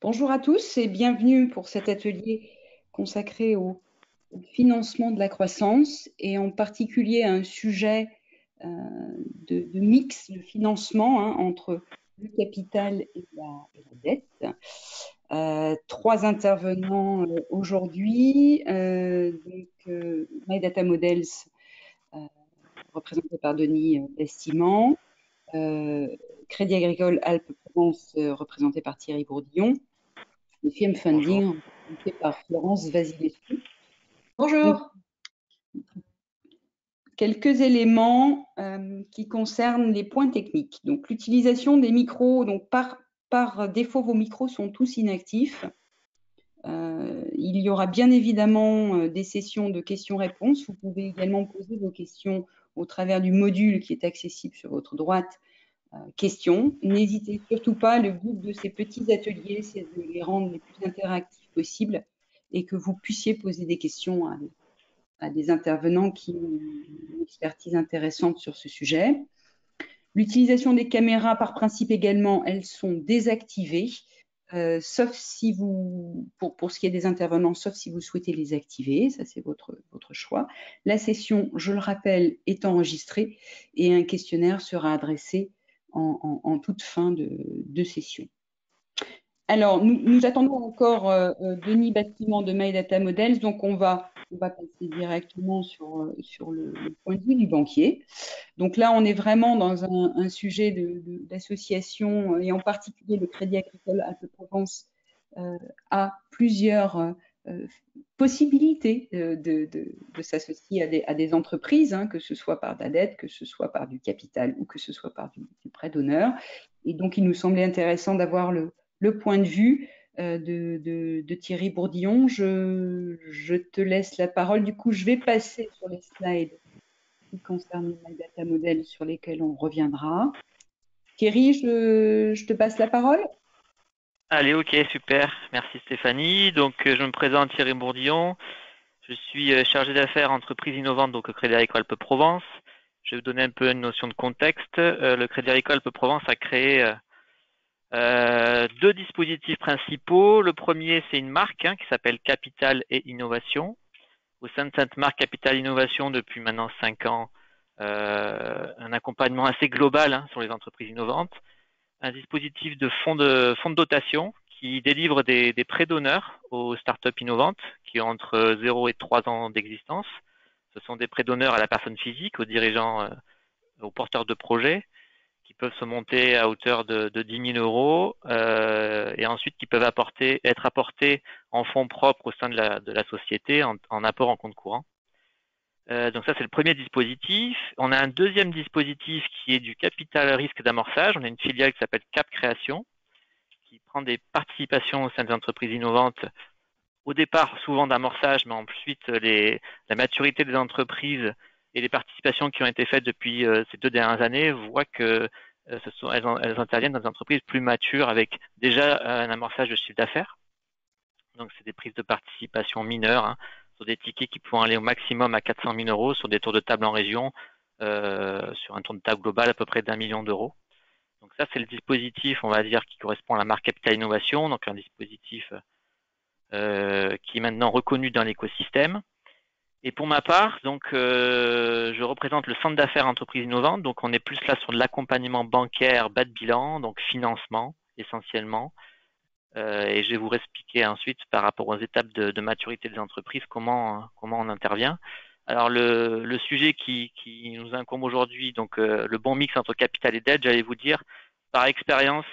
Bonjour à tous et bienvenue pour cet atelier consacré au financement de la croissance et en particulier à un sujet euh, de mix de financement entre le capital et la dette. Trois intervenants aujourd'hui, My Data Models, euh, représenté par Denis Bastiment, Crédit Agricole Alpes-Provence, représenté par Thierry Bourdillon, le film Bonjour. Funding, fait par Florence Vasilescu. Donc, Bonjour. quelques éléments qui concernent les points techniques. Donc, l'utilisation des micros, donc par défaut, vos micros sont tous inactifs. Il y aura bien évidemment des sessions de questions-réponses. Vous pouvez également poser vos questions au travers du module qui est accessible sur votre droite. Questions. N'hésitez surtout pas, le but de ces petits ateliers, c'est de les rendre les plus interactifs possibles et que vous puissiez poser des questions à des intervenants qui ont une expertise intéressante sur ce sujet. L'utilisation des caméras, par principe également, elles sont désactivées, sauf si vous, pour ce qui est des intervenants, sauf si vous souhaitez les activer, ça c'est votre choix. La session, je le rappelle, est enregistrée et un questionnaire sera adressé en toute fin de session. Alors, nous attendons encore Denis Bastiment de My Data Models, donc on va passer directement sur le point de vue du banquier. Donc là, on est vraiment dans un sujet d'association, et en particulier le Crédit Agricole Alpes-Provence a plusieurs possibilités de s'associer à des entreprises, que ce soit par de la dette, que ce soit par du capital ou que ce soit par du prêt d'honneur. Et donc, il nous semblait intéressant d'avoir le point de vue de Thierry Bourdillon. Je te laisse la parole. Du coup, je vais passer sur les slides qui concernent les data models sur lesquels on reviendra. Thierry, je te passe la parole. Allez, ok, super. Merci Stéphanie. Donc, je me présente Thierry Bourdillon. Je suis chargé d'affaires entreprise innovante donc au Crédit Agricole Alpes-Provence. Je vais vous donner un peu une notion de contexte. Le Crédit Agricole Alpes-Provence a créé deux dispositifs principaux. Le premier, c'est une marque qui s'appelle Capital et Innovation. Au sein de cette marque Capital Innovation, depuis maintenant 5 ans, un accompagnement assez global sur les entreprises innovantes. Un dispositif de fonds de dotation qui délivre des prêts d'honneur aux startups innovantes qui ont entre 0 et 3 ans d'existence. Ce sont des prêts d'honneur à la personne physique, aux dirigeants, aux porteurs de projets, qui peuvent se monter à hauteur de 10 000 euros et ensuite qui peuvent être apportés en fonds propres au sein de la société en apport en compte courant. Donc ça, c'est le premier dispositif. On a un deuxième dispositif qui est du capital risque d'amorçage. On a une filiale qui s'appelle Cap Création, qui prend des participations au sein des entreprises innovantes, au départ souvent d'amorçage, mais ensuite la maturité des entreprises et les participations qui ont été faites depuis ces 2 dernières années voient que elles interviennent dans des entreprises plus matures avec déjà un amorçage de chiffre d'affaires. Donc c'est des prises de participation mineures, sur des tickets qui pourront aller au maximum à 400 000 euros sur des tours de table en région, sur un tour de table global à peu près d'1 million d'euros. Donc ça, c'est le dispositif, on va dire, qui correspond à la marque Capital Innovation, donc un dispositif qui est maintenant reconnu dans l'écosystème. Et pour ma part, donc, je représente le centre d'affaires entreprises innovantes, donc on est plus là sur de l'accompagnement bancaire, bas de bilan, donc financement essentiellement. Et je vais vous expliquer ensuite par rapport aux étapes de maturité des entreprises comment on intervient. Alors le sujet qui nous incombe aujourd'hui, donc le bon mix entre capital et dette, j'allais vous dire par expérience,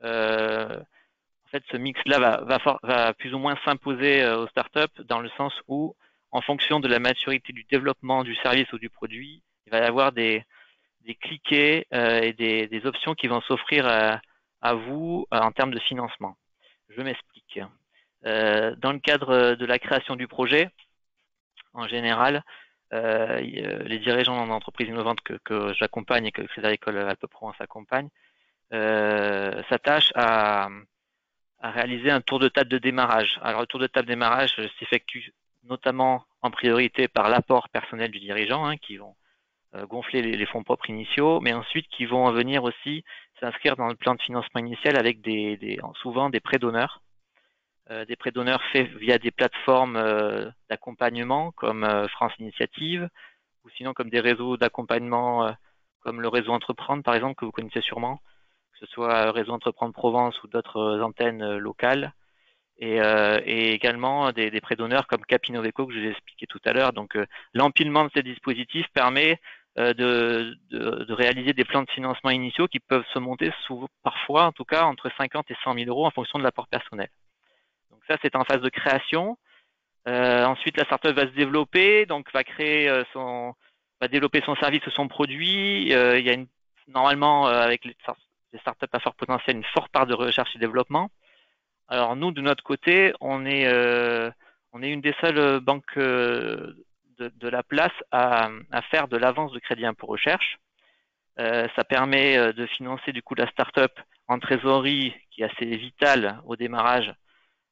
en fait ce mix-là va plus ou moins s'imposer aux startups dans le sens où en fonction de la maturité du développement du service ou du produit, il va y avoir des cliquets et des options qui vont s'offrir à vous en termes de financement. Je m'explique. Dans le cadre de la création du projet, en général, les dirigeants d'entreprises innovantes que j'accompagne et que le Crédit Agricole Alpes-Provence accompagne s'attachent à réaliser un tour de table de démarrage. Alors le tour de table de démarrage s'effectue notamment en priorité par l'apport personnel du dirigeant, qui vont gonfler les fonds propres initiaux, mais ensuite qui vont venir aussi s'inscrire dans le plan de financement initial avec souvent des prêts d'honneur des prêts d'honneur faits via des plateformes d'accompagnement comme France Initiative, ou sinon comme des réseaux d'accompagnement comme le réseau Entreprendre, par exemple, que vous connaissez sûrement, que ce soit réseau Entreprendre Provence ou d'autres antennes locales. Et également des prêts d'honneur comme Capinoveco que je vous ai expliqué tout à l'heure. Donc l'empilement de ces dispositifs permet de réaliser des plans de financement initiaux qui peuvent se monter parfois, en tout cas, entre 50 et 100 000 euros en fonction de l'apport personnel. Donc ça, c'est en phase de création. Ensuite, la startup va se développer, donc va développer son service ou son produit. Il y a normalement, avec les startups à fort potentiel, une forte part de recherche et développement. Alors nous, de notre côté, on est une des seules banques de la place à faire de l'avance de crédit impôt recherche. Ça permet de financer du coup la start-up en trésorerie qui est assez vitale au démarrage.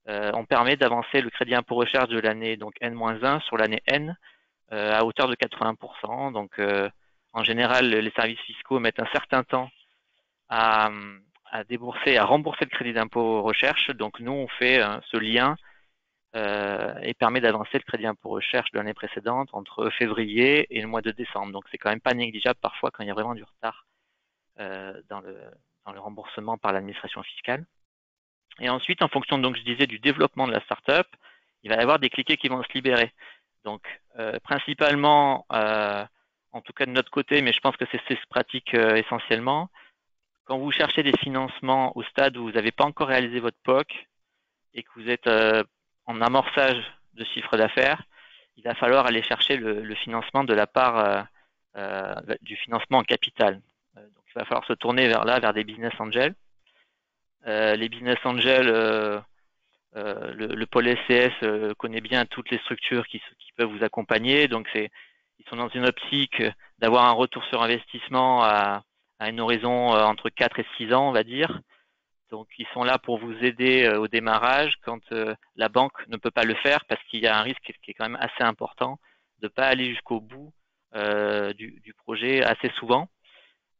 On permet d'avancer le crédit impôt recherche de l'année donc N-1 sur l'année N à hauteur de 80%. Donc en général, les services fiscaux mettent un certain temps à rembourser le crédit d'impôt recherche. Donc nous, on fait ce lien et permet d'avancer le crédit impôt recherche de l'année précédente entre février et le mois de décembre. Donc c'est quand même pas négligeable parfois quand il y a vraiment du retard dans le remboursement par l'administration fiscale. Et ensuite, en fonction, donc je disais, du développement de la startup, il va y avoir des cliquets qui vont se libérer. Donc principalement, en tout cas de notre côté, mais je pense que c'est ce qui se pratique essentiellement, quand vous cherchez des financements au stade où vous n'avez pas encore réalisé votre POC et que vous êtes en amorçage de chiffre d'affaires, il va falloir aller chercher le financement de la part du financement en capital. Donc il va falloir se tourner vers des business angels. Les business angels, le pôle SCS connaît bien toutes les structures qui peuvent vous accompagner. Donc ils sont dans une optique d'avoir un retour sur investissement à une horizon entre 4 et 6 ans, on va dire. Donc ils sont là pour vous aider au démarrage quand la banque ne peut pas le faire parce qu'il y a un risque qui est quand même assez important de ne pas aller jusqu'au bout du projet assez souvent.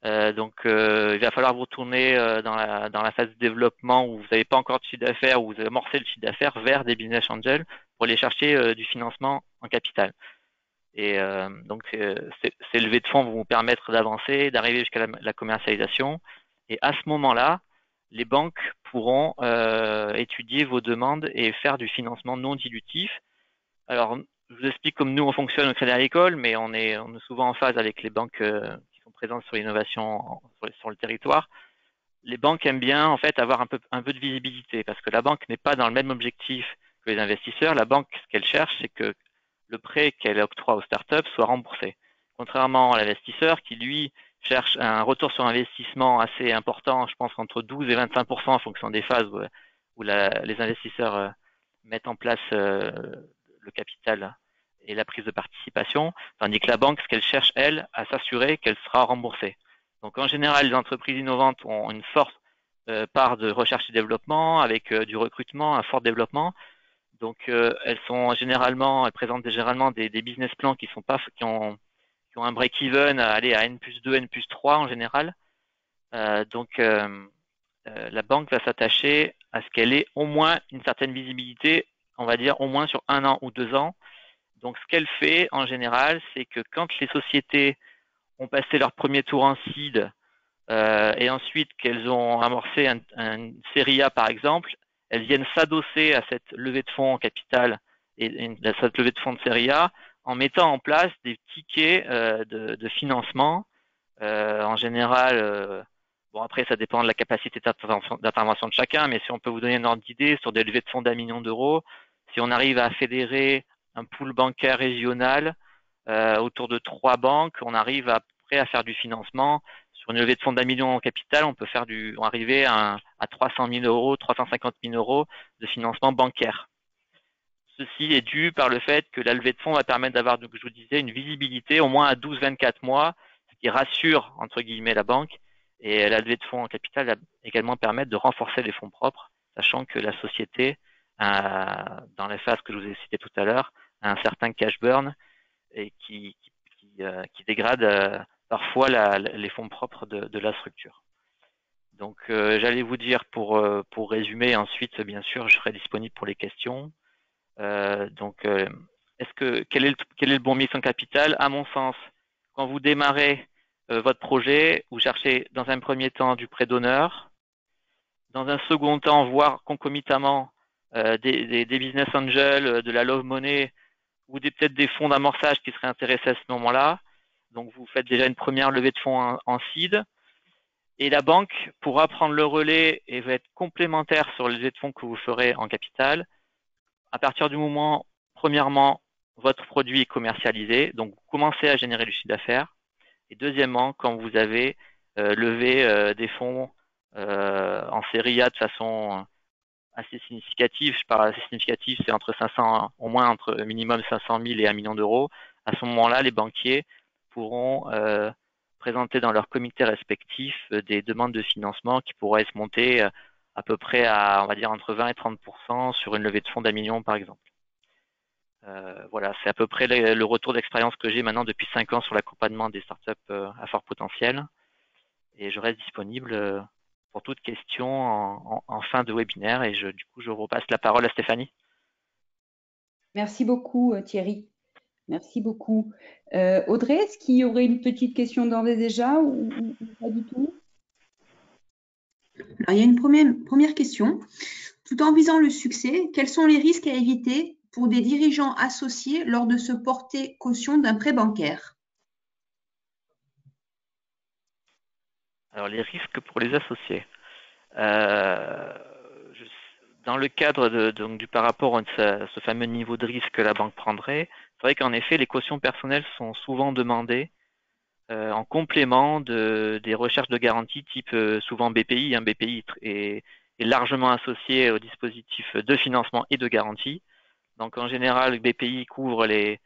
Donc il va falloir vous retourner dans la phase de développement où vous n'avez pas encore de chiffre d'affaires, où vous avez amorcé le chiffre d'affaires vers des business angels pour aller chercher du financement en capital. Et donc ces levées de fonds vont vous permettre d'avancer, d'arriver jusqu'à la commercialisation. Et à ce moment-là, les banques pourront étudier vos demandes et faire du financement non dilutif. Alors, je vous explique comme nous on fonctionne au Crédit Agricole, mais on est souvent en phase avec les banques qui sont présentes sur l'innovation sur le territoire. Les banques aiment bien en fait avoir un peu de visibilité parce que la banque n'est pas dans le même objectif que les investisseurs. La banque, ce qu'elle cherche, c'est que le prêt qu'elle octroie aux startups soit remboursé. Contrairement à l'investisseur qui, lui, cherche un retour sur investissement assez important, je pense entre 12 et 25% en fonction des phases où les investisseurs mettent en place le capital et la prise de participation, tandis que la banque, ce qu'elle cherche, elle, à s'assurer qu'elle sera remboursée. Donc en général, les entreprises innovantes ont une forte part de recherche et développement avec du recrutement, un fort développement. Donc elles présentent généralement des business plans qui ont un break-even à aller à N+2, N+3 en général. Donc la banque va s'attacher à ce qu'elle ait au moins une certaine visibilité, on va dire au moins sur 1 an ou 2 ans. Donc ce qu'elle fait en général, c'est que quand les sociétés ont passé leur premier tour en seed et ensuite qu'elles ont amorcé une série A par exemple, elles viennent s'adosser à cette levée de fonds en capital et à cette levée de fonds de série A en mettant en place des tickets de financement. En général, bon après ça dépend de la capacité d'intervention de chacun, mais si on peut vous donner un ordre d'idée sur des levées de fonds d'1 million d'euros, si on arrive à fédérer un pool bancaire régional autour de 3 banques, on arrive après à faire du financement. Sur une levée de fonds d'1 million en capital, on peut arriver à 300 000 euros, 350 000 euros de financement bancaire. Ceci est dû par le fait que la levée de fonds va permettre d'avoir, donc, je vous disais, une visibilité au moins à 12-24 mois, ce qui rassure, entre guillemets, la banque. Et la levée de fonds en capital va également permettre de renforcer les fonds propres, sachant que la société, dans les phases que je vous ai citées tout à l'heure, a un certain cash burn et qui dégrade parfois les fonds propres de la structure. Donc, j'allais vous dire pour résumer, ensuite, bien sûr, je serai disponible pour les questions. Quel est le bon mix en capital? À mon sens, quand vous démarrez votre projet, vous cherchez dans un premier temps du prêt d'honneur, dans un second temps, voire concomitamment des business angels, de la love money ou peut-être des fonds d'amorçage qui seraient intéressés à ce moment-là. Donc, vous faites déjà une première levée de fonds en seed. Et la banque pourra prendre le relais et va être complémentaire sur les levées de fonds que vous ferez en capital. À partir du moment, premièrement, votre produit est commercialisé, donc vous commencez à générer du chiffre d'affaires. Et deuxièmement, quand vous avez levé des fonds en série A de façon assez significative, je parle assez significative, c'est entre 500, au moins entre minimum 500 000 et 1 million d'euros. À ce moment-là, les banquiers pourront présenter dans leurs comités respectifs des demandes de financement qui pourraient se monter à peu près à, on va dire, entre 20 et 30% sur une levée de fonds d'1 million, par exemple. Voilà, c'est à peu près le retour d'expérience que j'ai maintenant depuis 5 ans sur l'accompagnement des startups à fort potentiel. Et je reste disponible pour toute question en fin de webinaire. Et du coup, je repasse la parole à Stéphanie. Merci beaucoup, Thierry. Merci beaucoup. Audrey, est-ce qu'il y aurait une petite question d'ores et déjà ou pas du tout? Alors, il y a une première question. Tout en visant le succès, quels sont les risques à éviter pour des dirigeants associés lors de se porter caution d'un prêt bancaire? Alors, les risques pour les associés. Dans le cadre par rapport à ce fameux niveau de risque que la banque prendrait, c'est vrai qu'en effet, les cautions personnelles sont souvent demandées en complément des recherches de garantie type souvent BPI. BPI est largement associé au dispositif de financement et de garantie. Donc en général, BPI couvre les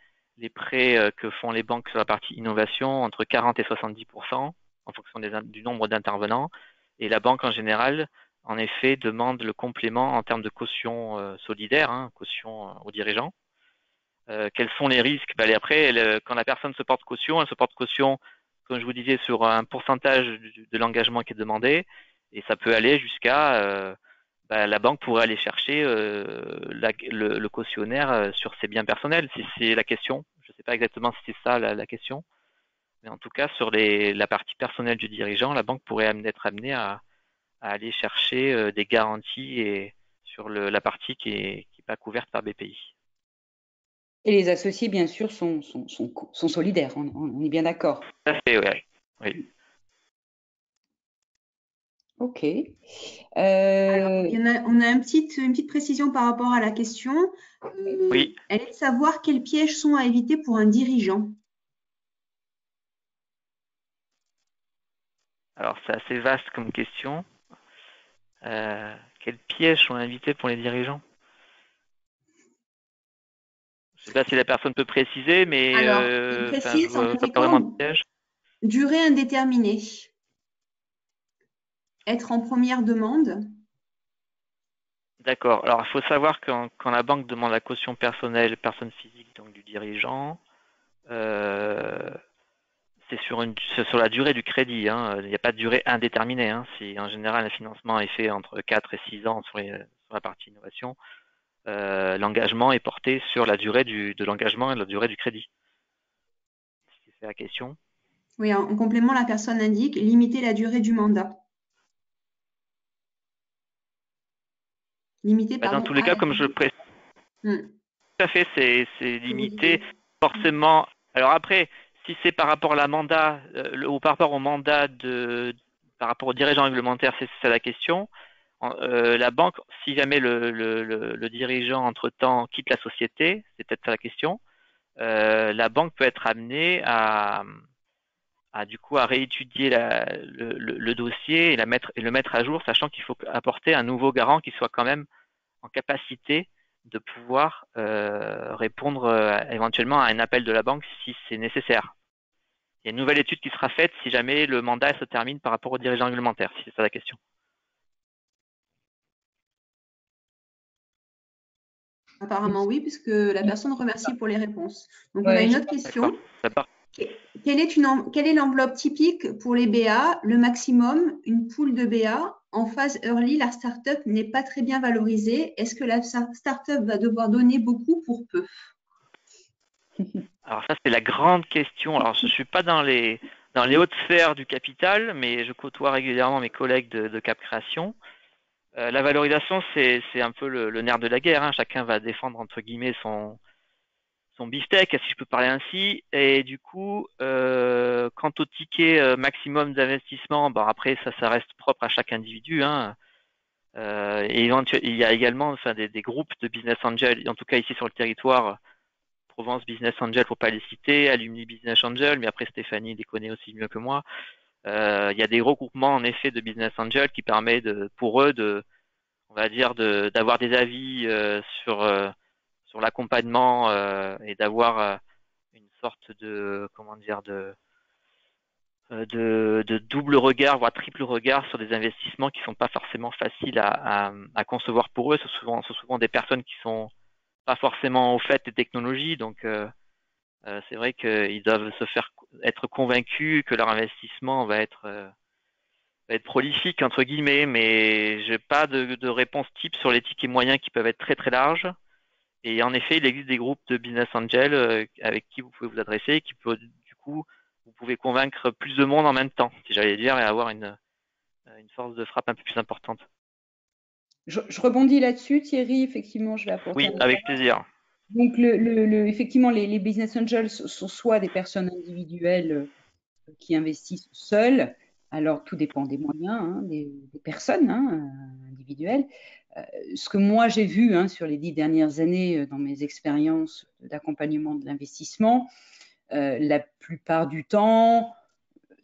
prêts que font les banques sur la partie innovation entre 40 et 70% en fonction du nombre d'intervenants. Et la banque en général, en effet, demande le complément en termes de caution solidaire, caution aux dirigeants. Quels sont les risques? Après, quand la personne se porte caution, elle se porte caution, comme je vous disais, sur un pourcentage de l'engagement qui est demandé, et ça peut aller jusqu'à la banque pourrait aller chercher le cautionnaire sur ses biens personnels, si c'est la question. Je ne sais pas exactement si c'est ça la question, mais en tout cas, sur la partie personnelle du dirigeant, la banque pourrait être amenée à aller chercher des garanties sur la partie qui n'est pas couverte par BPI. Et les associés, bien sûr, sont solidaires, on est bien d'accord. Tout à fait, oui. Ok. Alors, on a une petite précision par rapport à la question. Oui. Elle est de savoir quels pièges sont à éviter pour un dirigeant. Alors, c'est assez vaste comme question. Quels pièges sont à éviter pour les dirigeants? Je ne sais pas si la personne peut préciser, mais alors, il précise, je vois pas vraiment de piège. Durée indéterminée. Être en première demande. D'accord. Alors, il faut savoir que quand la banque demande la caution personnelle, personne physique, donc du dirigeant, c'est sur la durée du crédit. Il n'y a pas de durée indéterminée. Si en général un financement est fait entre 4 et 6 ans sur la partie innovation, l'engagement est porté sur la durée de l'engagement et la durée du crédit. C'est la question. Oui, en complément, la personne indique limiter la durée du mandat. Dans tous les cas, comme je le précise, tout à fait, c'est limité. Forcément. Alors après, si c'est par rapport à la mandat ou par rapport au mandat par rapport au dirigeant réglementaire, c'est ça la question. La banque, si jamais le dirigeant entre-temps quitte la société, c'est peut-être ça la question, la banque peut être amenée à du coup à réétudier le dossier et le mettre à jour, sachant qu'il faut apporter un nouveau garant qui soit quand même en capacité de pouvoir répondre éventuellement à un appel de la banque si c'est nécessaire. Il y a une nouvelle étude qui sera faite si jamais le mandat se termine par rapport au dirigeant réglementaire, si c'est ça la question. Apparemment oui, puisque la personne remercie pour les réponses. Donc on a une autre question. Quelle est l'enveloppe typique pour les BA? Le maximum, une pool de BA. En phase early, la startup n'est pas très bien valorisée. Est-ce que la startup va devoir donner beaucoup pour peu? Alors ça, c'est la grande question. Alors je ne suis pas dans les hautes sphères du capital, mais je côtoie régulièrement mes collègues de Cap Création. La valorisation, c'est un peu le nerf de la guerre, hein. Chacun va défendre entre guillemets son beefsteak, si je peux parler ainsi. Et du coup, quant au ticket maximum d'investissement, bon après ça reste propre à chaque individu, hein. Et il y a également des groupes de business angel, en tout cas ici sur le territoire, Provence Business Angel pour pas les citer, Alumni Business Angel, mais après Stéphanie les connaît aussi mieux que moi. Il y a des regroupements en effet de business angel qui permet pour eux on va dire d'avoir des avis sur l'accompagnement et d'avoir une sorte de comment dire de double regard, voire triple regard sur des investissements qui sont pas forcément faciles à concevoir pour eux. Ce sont souvent des personnes qui sont pas forcément au fait des technologies, donc c'est vrai qu'ils doivent être convaincus que leur investissement va être prolifique entre guillemets, mais j'ai pas de réponse type sur les tickets moyens qui peuvent être très très larges. Et en effet, il existe des groupes de business angel avec qui vous pouvez vous adresser, et qui peut du coup vous pouvez convaincre plus de monde en même temps, si j'allais dire, et avoir une force de frappe un peu plus importante. Je rebondis là-dessus, Thierry. Effectivement, je vais apporter Oui, un avec plaisir. Donc, effectivement, les business angels sont soit des personnes individuelles qui investissent seules. Alors, tout dépend des moyens, hein, des personnes hein, individuelles. Ce que moi, j'ai vu hein, sur les 10 dernières années dans mes expériences d'accompagnement de l'investissement, la plupart du temps,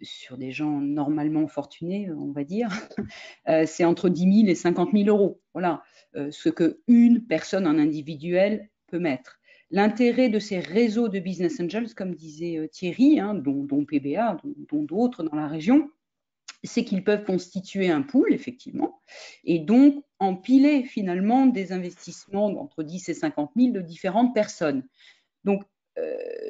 sur des gens normalement fortunés, on va dire, c'est entre 10 000 et 50 000 euros. Voilà ce qu'une personne en individuel peut mettre. L'intérêt de ces réseaux de business angels, comme disait Thierry, hein, dont PBA, dont d'autres dans la région, c'est qu'ils peuvent constituer un pool, effectivement, et donc empiler finalement des investissements d'entre 10 et 50 000 de différentes personnes. Donc,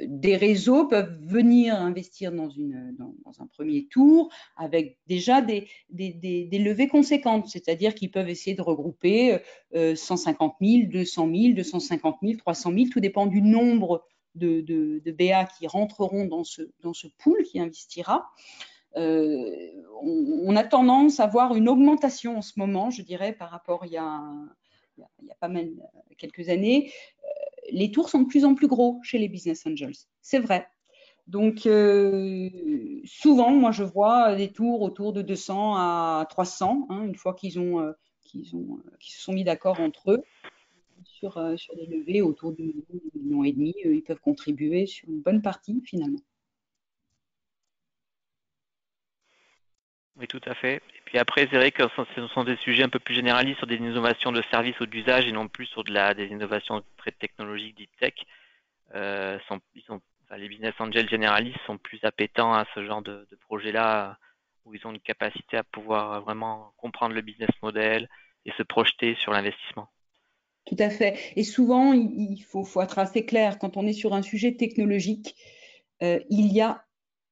des réseaux peuvent venir investir dans un premier tour avec déjà des levées conséquentes, c'est-à-dire qu'ils peuvent essayer de regrouper 150 000, 200 000, 250 000, 300 000, tout dépend du nombre de BA qui rentreront dans ce pool qui investira. On a tendance à voir une augmentation en ce moment, je dirais, par rapport il y a pas mal quelques années. Les tours sont de plus en plus gros chez les business angels, c'est vrai. Donc, souvent, moi, je vois des tours autour de 200 à 300, hein, une fois qu'ils se sont mis d'accord entre eux sur des levées autour de 1,5 million. Ils peuvent contribuer sur une bonne partie, finalement. Oui, tout à fait. Et puis après, c'est vrai que ce sont des sujets un peu plus généralistes sur des innovations de services ou d'usage et non plus sur des innovations très technologiques, deep tech. Les business angels généralistes sont plus appétents à ce genre de projet-là, où ils ont une capacité à pouvoir vraiment comprendre le business model et se projeter sur l'investissement. Tout à fait. Et souvent, il faut être assez clair. Quand on est sur un sujet technologique, il y a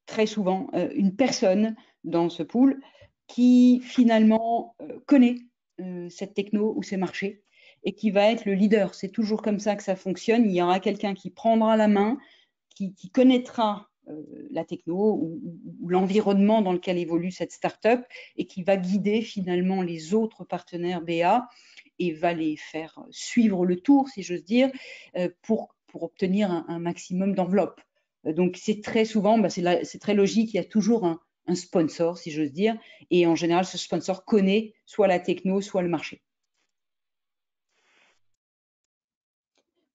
très souvent une personne dans ce pool qui finalement connaît cette techno ou ces marchés et qui va être le leader. C'est toujours comme ça que ça fonctionne. Il y aura quelqu'un qui prendra la main, qui connaîtra la techno ou l'environnement dans lequel évolue cette start-up et qui va guider finalement les autres partenaires BA et va les faire suivre le tour, si j'ose dire, pour obtenir un maximum d'enveloppe. Donc, c'est très souvent, c'est très logique, il y a toujours un sponsor, si j'ose dire, et en général, ce sponsor connaît soit la techno, soit le marché.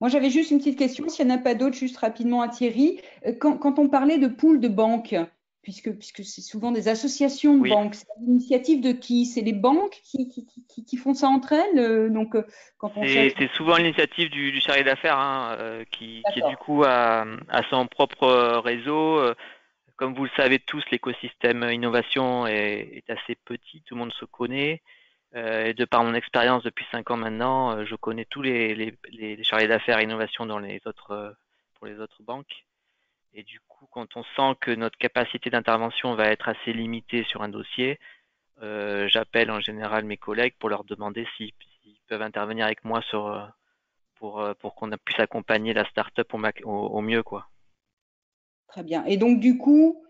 Moi, j'avais juste une petite question, s'il n'y en a pas d'autres, juste rapidement à Thierry. Quand on parlait de pool de banques, puisque c'est souvent des associations de banques, c'est l'initiative de qui? C'est les banques qui font ça entre elles quand on cherche... C'est souvent l'initiative du chargé d'affaires hein, qui est du coup à son propre réseau. Comme vous le savez tous, l'écosystème innovation est assez petit, tout le monde se connaît. Et de par mon expérience depuis 5 ans maintenant, je connais tous les chargés d'affaires innovation pour les autres banques. Et du coup, quand on sent que notre capacité d'intervention va être assez limitée sur un dossier, j'appelle en général mes collègues pour leur demander s'ils peuvent intervenir avec moi pour qu'on puisse accompagner la start-up au mieux, quoi. Très bien. Et donc, du coup,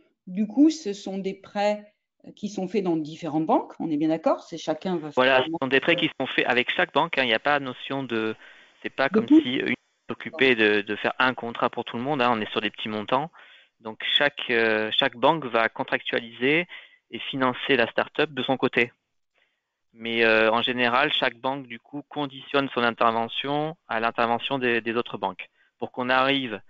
ce sont des prêts qui sont faits dans différentes banques, on est bien d'accord? C'est chacun va faire Voilà, ce sont des prêts qui sont faits avec chaque banque, hein. Il n'y a pas notion de, c'est pas de comme tout. si une s'occupait de faire un contrat pour tout le monde, hein. On est sur des petits montants. Donc chaque banque va contractualiser et financer la start-up de son côté. Mais en général, chaque banque, du coup, conditionne son intervention à l'intervention des autres banques pour qu'on arrive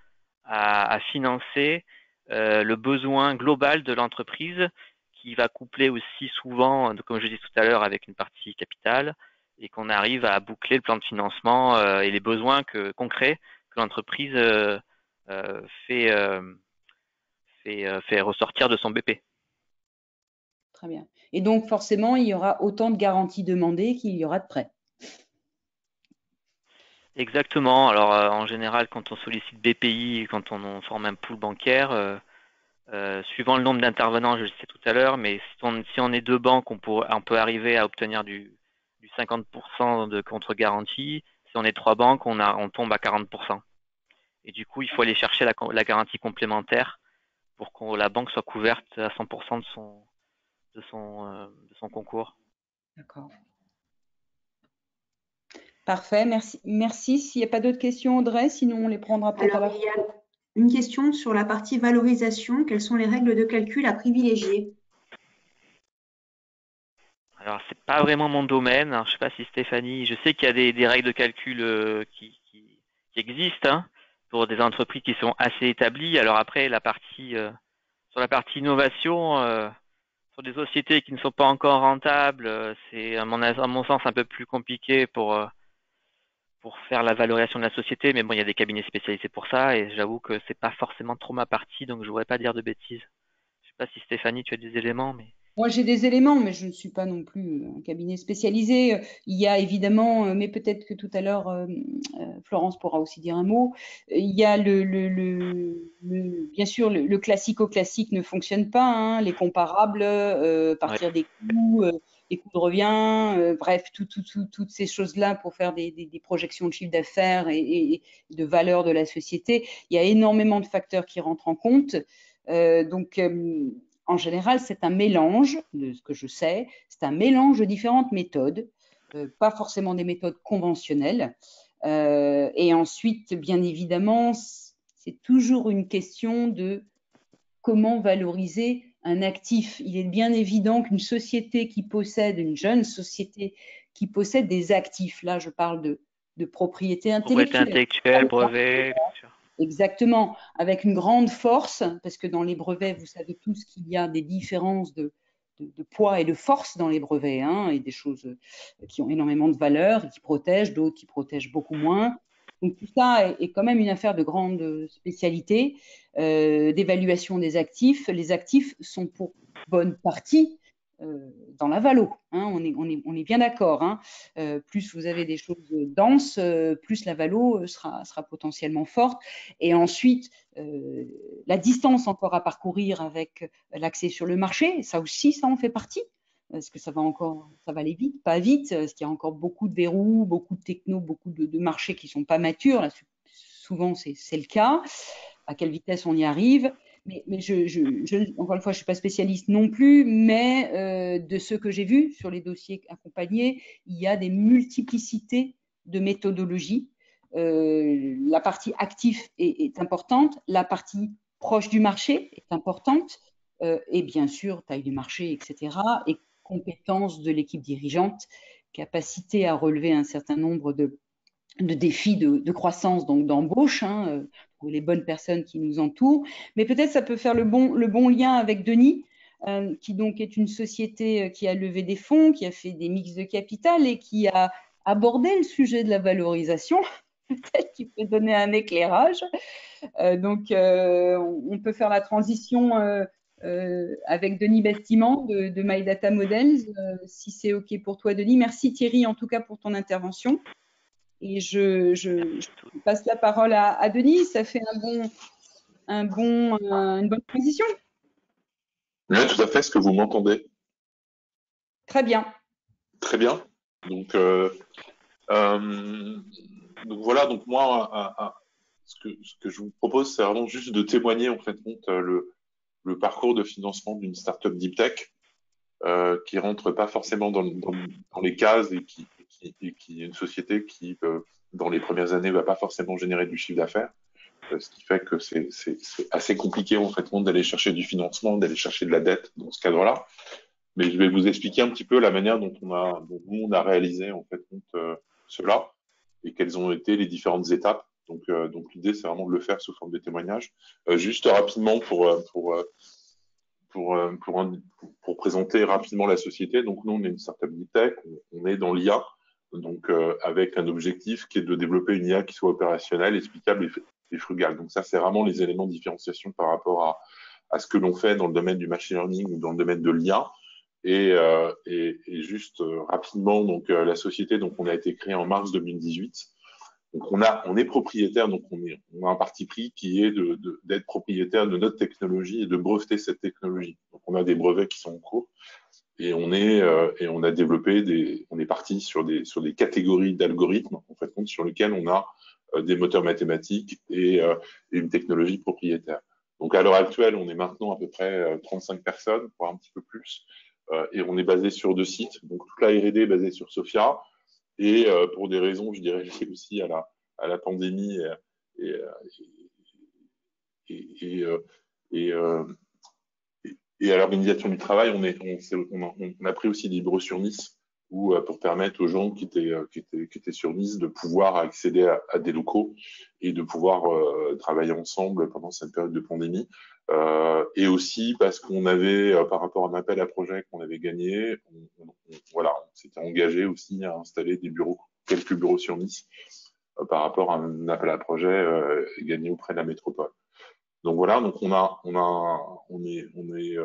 à financer le besoin global de l'entreprise qui va coupler aussi souvent, comme je disais tout à l'heure, avec une partie capitale et qu'on arrive à boucler le plan de financement et les besoins concrets que l'entreprise fait, fait ressortir de son BP. Très bien. Et donc, forcément, il y aura autant de garanties demandées qu'il y aura de prêts. Exactement. Alors en général, quand on sollicite BPI, quand on forme un pool bancaire, suivant le nombre d'intervenants, je le sais tout à l'heure, mais si on est deux banques, on peut arriver à obtenir du 50% de contre-garantie. Si on est trois banques, on tombe à 40%. Et du coup, il faut aller chercher la garantie complémentaire pour que la banque soit couverte à 100% de son concours. D'accord. Parfait, merci. Merci. S'il n'y a pas d'autres questions, Audrey, sinon on les prendra peut-être à la fin. Alors, il y a une question sur la partie valorisation. Quelles sont les règles de calcul à privilégier? Alors, c'est pas vraiment mon domaine, hein. Je sais pas si Stéphanie, je sais qu'il y a des règles de calcul qui existent, hein, pour des entreprises qui sont assez établies. Alors après, sur la partie innovation, sur des sociétés qui ne sont pas encore rentables, c'est à mon sens un peu plus compliqué pour faire la valorisation de la société. Mais bon, il y a des cabinets spécialisés pour ça et j'avoue que c'est pas forcément trop ma partie, donc je voudrais pas dire de bêtises. Je sais pas si Stéphanie, tu as des éléments, mais. Moi, j'ai des éléments, mais je ne suis pas non plus un cabinet spécialisé. Il y a évidemment, mais peut-être que tout à l'heure, Florence pourra aussi dire un mot. Il y a bien sûr, le classico-classique ne fonctionne pas, hein, les comparables, partir Ouais. des coûts, les coûts de revient, bref, toutes ces choses-là pour faire des projections de chiffre d'affaires et de valeur de la société. Il y a énormément de facteurs qui rentrent en compte. Donc, en général, c'est un mélange, de ce que je sais, c'est un mélange de différentes méthodes, pas forcément des méthodes conventionnelles. Et ensuite, bien évidemment, c'est toujours une question de comment valoriser un actif. Il est bien évident qu'une société qui possède, une jeune société qui possède des actifs, là je parle de propriété Propriété intellectuelle. intellectuelle, brevet, bien sûr. Exactement, avec une grande force, parce que dans les brevets, vous savez tous qu'il y a des différences de poids et de force dans les brevets, hein, et des choses qui ont énormément de valeur et qui protègent, d'autres qui protègent beaucoup moins. Donc tout ça est quand même une affaire de grande spécialité, d'évaluation des actifs. Les actifs sont pour bonne partie dans la valo, hein, on est bien d'accord, hein. Plus vous avez des choses denses, plus la valo sera potentiellement forte. Et ensuite, la distance encore à parcourir avec l'accès sur le marché, ça aussi, ça en fait partie. Est-ce que ça va aller vite, pas vite? Est-ce qu'il y a encore beaucoup de verrous, beaucoup de techno, beaucoup de marchés qui ne sont pas matures? Là, souvent, c'est le cas. À quelle vitesse on y arrive? Mais encore une fois, je ne suis pas spécialiste non plus, mais de ce que j'ai vu sur les dossiers accompagnés, il y a des multiplicités de méthodologies. La partie actif est importante, la partie proche du marché est importante, et bien sûr, taille du marché, etc., et compétences de l'équipe dirigeante, capacité à relever un certain nombre de défis de croissance, donc d'embauche, hein, pour les bonnes personnes qui nous entourent. Mais peut-être ça peut faire le bon lien avec Denis, qui donc est une société qui a levé des fonds, qui a fait des mix de capital et qui a abordé le sujet de la valorisation. Peut-être qu'il peut donner un éclairage. Donc, on peut faire la transition avec Denis Bastiment de My Data Models, si c'est OK pour toi, Denis. Merci Thierry, en tout cas, pour ton intervention. Et je passe la parole à Denis. Ça fait une bonne transition. Oui, tout à fait. Est-ce que vous m'entendez? Très bien. Très bien. Donc, voilà. Donc moi, ce que je vous propose, c'est vraiment juste de témoigner en fait le parcours de financement d'une startup deep tech qui rentre pas forcément dans les cases et qui est une société qui dans les premières années va pas forcément générer du chiffre d'affaires. Ce qui fait que c'est assez compliqué en fait d'aller chercher du financement, d'aller chercher de la dette dans ce cadre-là. Mais je vais vous expliquer un petit peu la manière dont nous on a réalisé en fait cela et quelles ont été les différentes étapes. Donc l'idée c'est vraiment de le faire sous forme de témoignage. Juste rapidement pour présenter rapidement la société. Donc nous on est une startup deep tech, on est dans l'IA, donc avec un objectif qui est de développer une IA qui soit opérationnelle, explicable et frugale. Donc ça c'est vraiment les éléments de différenciation par rapport à ce que l'on fait dans le domaine du machine learning ou dans le domaine de l'IA. Et juste rapidement, donc la société, donc on a été créée en mars 2018. Donc on est propriétaire, donc on a un parti pris qui est d'être propriétaire de notre technologie et de breveter cette technologie. Donc on a des brevets qui sont en cours et on a développé on est parti sur des catégories d'algorithmes en fait sur lesquels on a des moteurs mathématiques et une technologie propriétaire. Donc à l'heure actuelle, on est maintenant à peu près 35 personnes, voire un petit peu plus. Et on est basé sur 2 sites. Donc toute la R&D est basée sur Sofia. Et pour des raisons, je dirais, liées aussi à la pandémie et, et, et, et, et à l'organisation du travail, on a pris aussi des bureaux sur Nice pour permettre aux gens qui étaient sur Nice de pouvoir accéder à des locaux et de pouvoir travailler ensemble pendant cette période de pandémie. Et aussi parce qu'on avait, par rapport à un appel à projet qu'on avait gagné, voilà, on s'était engagé aussi à installer quelques bureaux sur Nice par rapport à un appel à projet gagné auprès de la métropole. Donc voilà, donc on est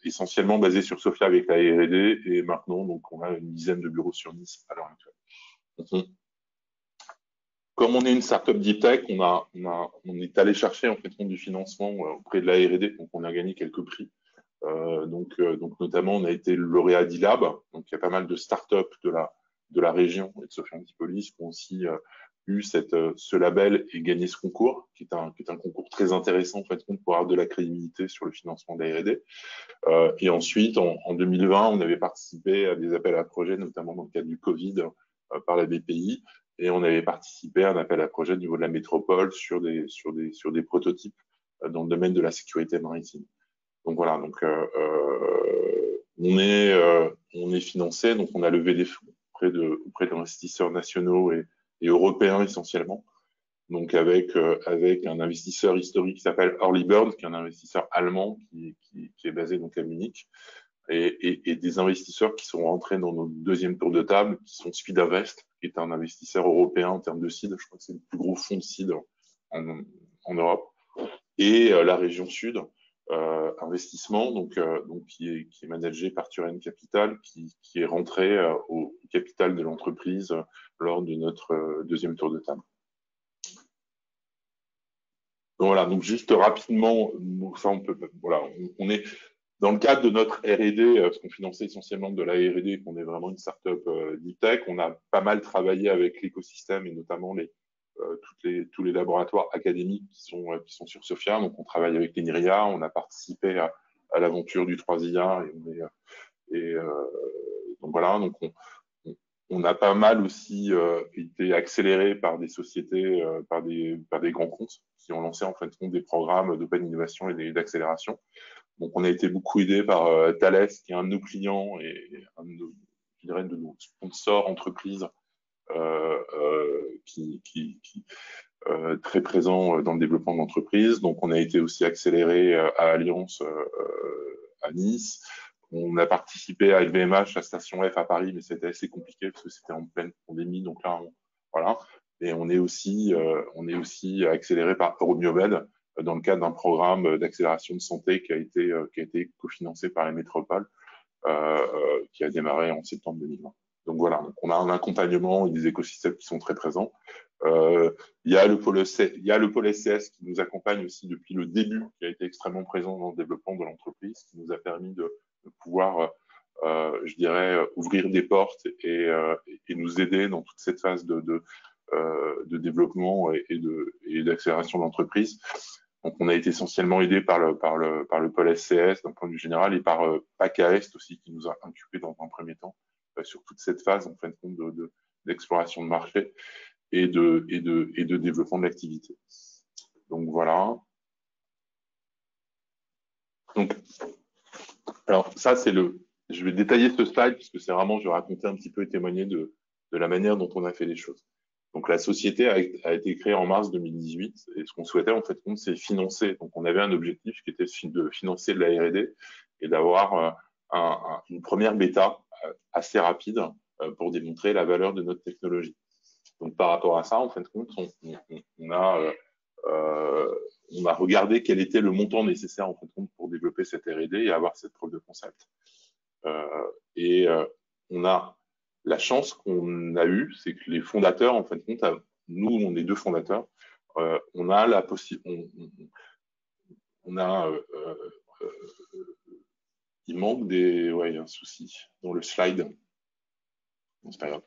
essentiellement basé sur Sofia avec la R&D et maintenant donc on a une dizaine de bureaux sur Nice à l'heure actuelle. Comme on est une startup deep tech, on est allé chercher en fait du financement auprès de la R&D, donc on a gagné quelques prix. Donc notamment on a été lauréat d'ILAB, donc il y a pas mal de startups de la région et de Sophia Antipolis qui ont aussi eu ce label et gagné ce concours, qui est un concours très intéressant en fait pour avoir de la crédibilité sur le financement de la R&D. Et ensuite en 2020, on avait participé à des appels à projets, notamment dans le cadre du Covid par la BPI. Et on avait participé à un appel à projet au niveau de la métropole sur des prototypes dans le domaine de la sécurité maritime. Donc voilà, donc on est financé, donc on a levé des fonds auprès d'investisseurs nationaux et européens essentiellement. Donc avec un investisseur historique qui s'appelle Early Bird, qui est un investisseur allemand qui est basé donc à Munich. Et des investisseurs qui sont rentrés dans notre deuxième tour de table, qui sont Speed Invest, qui est un investisseur européen en termes de seed. Je crois que c'est le plus gros fonds de seed en Europe. Et la région sud, investissement, donc qui est managé par Turen Capital, qui est rentré au capital de l'entreprise lors de notre deuxième tour de table. Donc voilà, donc juste rapidement, ça on est dans le cadre de notre R&D, parce qu'on finançait essentiellement de la R&D, qu'on est vraiment une startup deep tech, on a pas mal travaillé avec l'écosystème et notamment tous les laboratoires académiques qui sont sur Sofia. Donc on travaille avec l'INRIA, on a participé à l'aventure du 3IA donc voilà, donc on a pas mal aussi été accéléré par des sociétés, par des grands comptes qui ont lancé en fait des programmes d'open innovation et d'accélération. Donc, on a été beaucoup aidé par Thales, qui est un de nos clients et je dirais, de nos sponsors entreprises qui très présent dans le développement de l'entreprise. Donc, on a été aussi accéléré à Alliance à Nice. On a participé à LVMH, à Station F à Paris, mais c'était assez compliqué parce que c'était en pleine pandémie. Donc là, voilà. Et on est aussi accéléré par Eurobiomed dans le cadre d'un programme d'accélération de santé qui a été cofinancé par les métropoles, qui a démarré en septembre 2020. Donc voilà, donc on a un accompagnement et des écosystèmes qui sont très présents. Il y a le pôle SCS qui nous accompagne aussi depuis le début, qui a été extrêmement présent dans le développement de l'entreprise, qui nous a permis de pouvoir, je dirais, ouvrir des portes et nous aider dans toute cette phase de développement et d'accélération de l'entreprise. Donc, on a été essentiellement aidé par le pôle SCS d'un point de vue général et par PACA Est aussi, qui nous a incubé dans un premier temps sur toute cette phase, en fin de compte, d'exploration de marché et de développement de l'activité. Donc, voilà. Donc, alors, ça, je vais détailler ce slide, puisque c'est vraiment, je vais raconter un petit peu et témoigner de la manière dont on a fait les choses. Donc, la société a été créée en mars 2018 et ce qu'on souhaitait, en fait, c'est financer. Donc, on avait un objectif qui était de financer de la R&D et d'avoir une première bêta assez rapide pour démontrer la valeur de notre technologie. Donc, par rapport à ça, en fait, on a regardé quel était le montant nécessaire, en fait, pour développer cette R&D et avoir cette preuve de concept. On a la chance qu'on a eue, c'est que les fondateurs, en fin de compte, nous, on est 2 fondateurs, on a la possibilité, il manque il y a un souci dans le slide. C'est pas grave.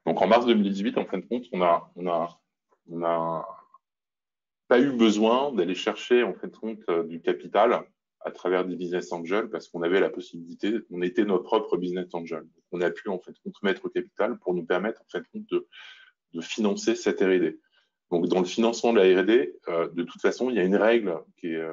Donc en mars 2018, en fin de compte, on a pas eu besoin d'aller chercher, en fin de compte, du capital à travers des business angels parce qu'on avait la possibilité, on était notre propre business angel. Donc, on a pu, en fait, mettre au capital pour nous permettre, en fait, de financer cette R&D. Donc, dans le financement de la R&D, de toute façon, il y a une règle qu'il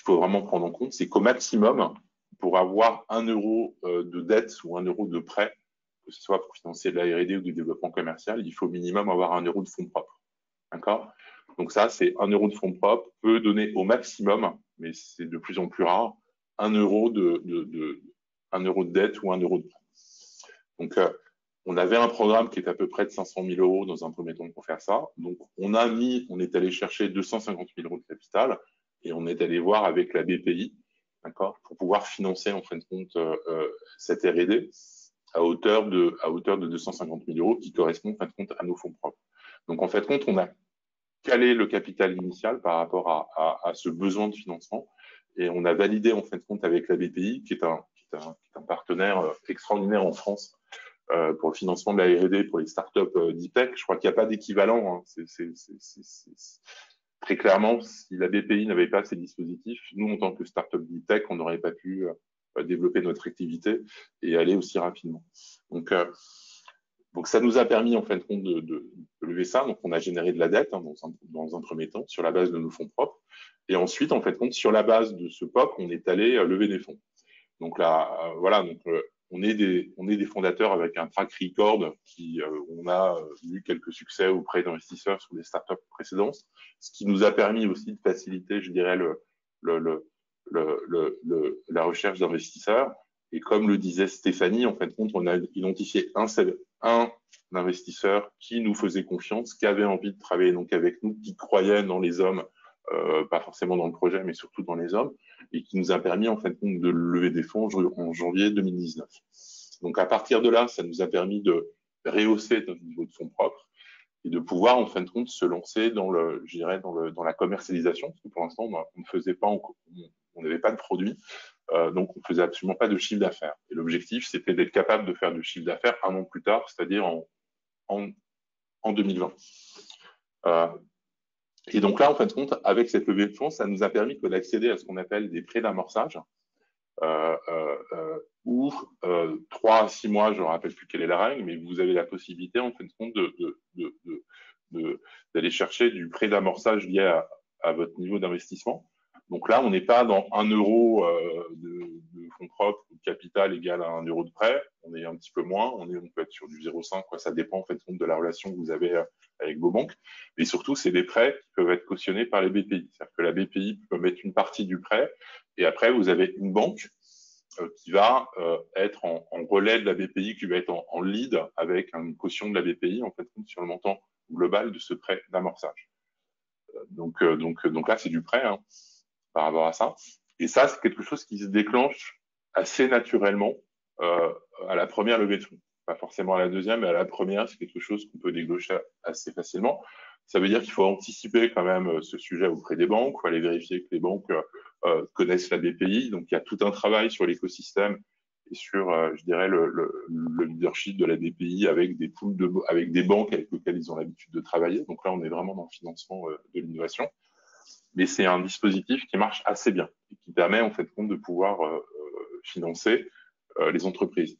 faut vraiment prendre en compte, c'est qu'au maximum, pour avoir 1 euro de dette ou 1 euro de prêt, que ce soit pour financer de la R&D ou du développement commercial, il faut au minimum avoir 1 euro de fonds propres. D'accord ? Donc ça, c'est 1 euro de fonds propres peut donner au maximum, mais c'est de plus en plus rare, 1 euro de dette ou 1 euro de prêt. Donc, on avait un programme qui est à peu près de 500 000 euros dans un premier temps pour faire ça. Donc, on est allé chercher 250 000 euros de capital et on est allé voir avec la BPI, d'accord, pour pouvoir financer, en fin de compte, cette R&D à hauteur de 250 000 euros qui correspond, en fin de compte, à nos fonds propres. Donc, en fin de compte, on a calé le capital initial par rapport à ce besoin de financement et on a validé, en fin de compte, avec la BPI, qui est un partenaire extraordinaire en France pour le financement de la R&D pour les startups deep tech. Je crois qu'il n'y a pas d'équivalent. Hein. Très clairement, si la BPI n'avait pas ces dispositifs, nous, en tant que startup deep tech, on n'aurait pas pu développer notre activité et aller aussi rapidement. Donc, ça nous a permis, en fin de compte, de lever ça. Donc, on a généré de la dette dans un premier temps sur la base de nos fonds propres. Et ensuite, en fin de compte, sur la base de ce POC, on est allé lever des fonds. Donc là, voilà. Donc, on est des fondateurs avec un track record on a eu quelques succès auprès d'investisseurs sur des startups précédentes, ce qui nous a permis aussi de faciliter, je dirais, la recherche d'investisseurs. Et comme le disait Stéphanie, en fin de compte, on a identifié un investisseur qui nous faisait confiance, qui avait envie de travailler donc avec nous, qui croyait dans les hommes, pas forcément dans le projet, mais surtout dans les hommes, et qui nous a permis, en fin de compte, de lever des fonds en janvier 2019. Donc, à partir de là, ça nous a permis de rehausser notre niveau de fonds propres et de pouvoir, en fin de compte, se lancer dans la commercialisation, parce que pour l'instant, on ne faisait pas, on n'avait pas de produit, donc on ne faisait absolument pas de chiffre d'affaires. Et l'objectif, c'était d'être capable de faire du chiffre d'affaires 1 an plus tard, c'est-à-dire en 2020. Et donc là, en fin de compte, avec cette levée de fonds, ça nous a permis d'accéder à ce qu'on appelle des prêts d'amorçage, où 3 à 6 mois, je ne me rappelle plus quelle est la règle, mais vous avez la possibilité, en fin de compte, d'aller chercher du prêt d'amorçage lié à votre niveau d'investissement. Donc là, on n'est pas dans 1 euro de fonds propres ou de capital égal à 1 euro de prêt. On est un petit peu moins. On peut être sur du 0,5. Ça dépend, en fait, de la relation que vous avez avec vos banques. Et surtout, c'est des prêts qui peuvent être cautionnés par les BPI. C'est-à-dire que la BPI peut mettre une partie du prêt et après, vous avez une banque qui va être en relais de la BPI, qui va être en lead avec une caution de la BPI, en fait, sur le montant global de ce prêt d'amorçage. Donc là, c'est du prêt, hein, par rapport à ça. Et ça, c'est quelque chose qui se déclenche assez naturellement à la première levée de fonds. pas forcément à la deuxième, mais à la première, c'est quelque chose qu'on peut déclencher assez facilement. Ça veut dire qu'il faut anticiper quand même ce sujet auprès des banques, il faut aller vérifier que les banques connaissent la BPI. Donc, il y a tout un travail sur l'écosystème et sur, je dirais, le leadership de la BPI avec des pools avec des banques avec lesquelles ils ont l'habitude de travailler. Donc là, on est vraiment dans le financement de l'innovation. Mais c'est un dispositif qui marche assez bien et qui permet en fait de pouvoir financer les entreprises.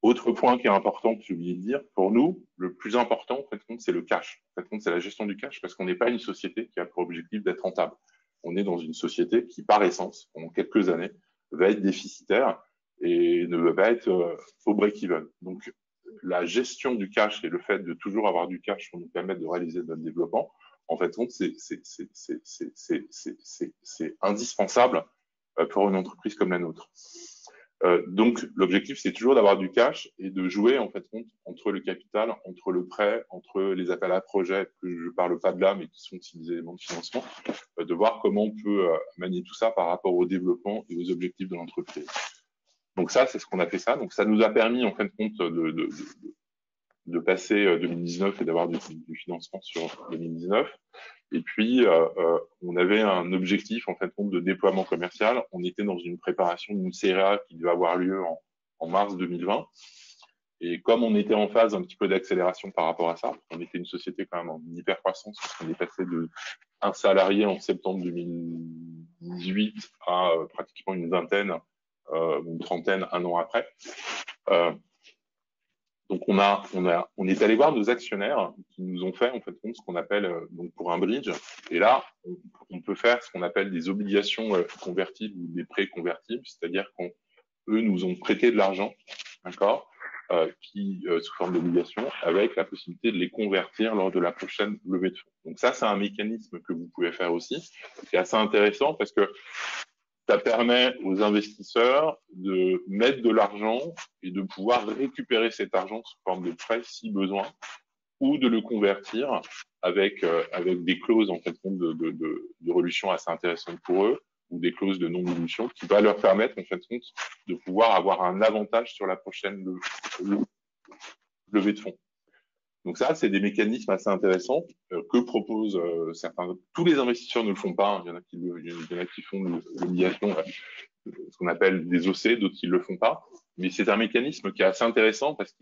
Autre point qui est important que j'ai oublié de dire, pour nous, le plus important, en fait, c'est le cash. En fait, c'est la gestion du cash parce qu'on n'est pas une société qui a pour objectif d'être rentable. On est dans une société qui, par essence, pendant quelques années, va être déficitaire et ne va pas être au break-even. Donc, la gestion du cash et le fait de toujours avoir du cash pour nous permettre de réaliser notre développement, en fait, c'est indispensable pour une entreprise comme la nôtre. Donc, l'objectif, c'est toujours d'avoir du cash et de jouer, en fait, entre le capital, entre le prêt, entre les appels à projets, que je ne parle pas de là, mais qui sont aussi des éléments de financement, de voir comment on peut manier tout ça par rapport au développement et aux objectifs de l'entreprise. Donc ça, c'est ce qu'on a fait ça. Donc, ça nous a permis, en fin de compte, de passer 2019 et d'avoir du financement sur 2019. Et puis, on avait un objectif, en fait, de déploiement commercial. On était dans une préparation d'une CRA qui devait avoir lieu en mars 2020. Et comme on était en phase un petit peu d'accélération par rapport à ça, on était une société quand même en hyper-croissance, parce qu'on est passé de un salarié en septembre 2018 à pratiquement une vingtaine, une trentaine, un an après. Donc, on est allé voir nos actionnaires qui nous ont fait, en fait, ce qu'on appelle, donc, pour un bridge. Et là, on peut faire ce qu'on appelle des obligations convertibles ou des prêts convertibles, c'est-à-dire qu'eux nous ont prêté de l'argent, d'accord, sous forme d'obligations, avec la possibilité de les convertir lors de la prochaine levée de fonds. Donc ça, c'est un mécanisme que vous pouvez faire aussi, qui est assez intéressant parce que ça permet aux investisseurs de mettre de l'argent et de pouvoir récupérer cet argent sous forme de prêt si besoin, ou de le convertir avec des clauses en fait de réduction assez intéressantes pour eux, ou des clauses de non-dilution qui va leur permettre en fait de pouvoir avoir un avantage sur la prochaine levée de fonds. Donc ça, c'est des mécanismes assez intéressants que proposent certains. Tous les investisseurs ne le font pas. Hein. Il y en a qui font l'obligation, ce qu'on appelle des OC, d'autres qui ne le font pas. Mais c'est un mécanisme qui est assez intéressant parce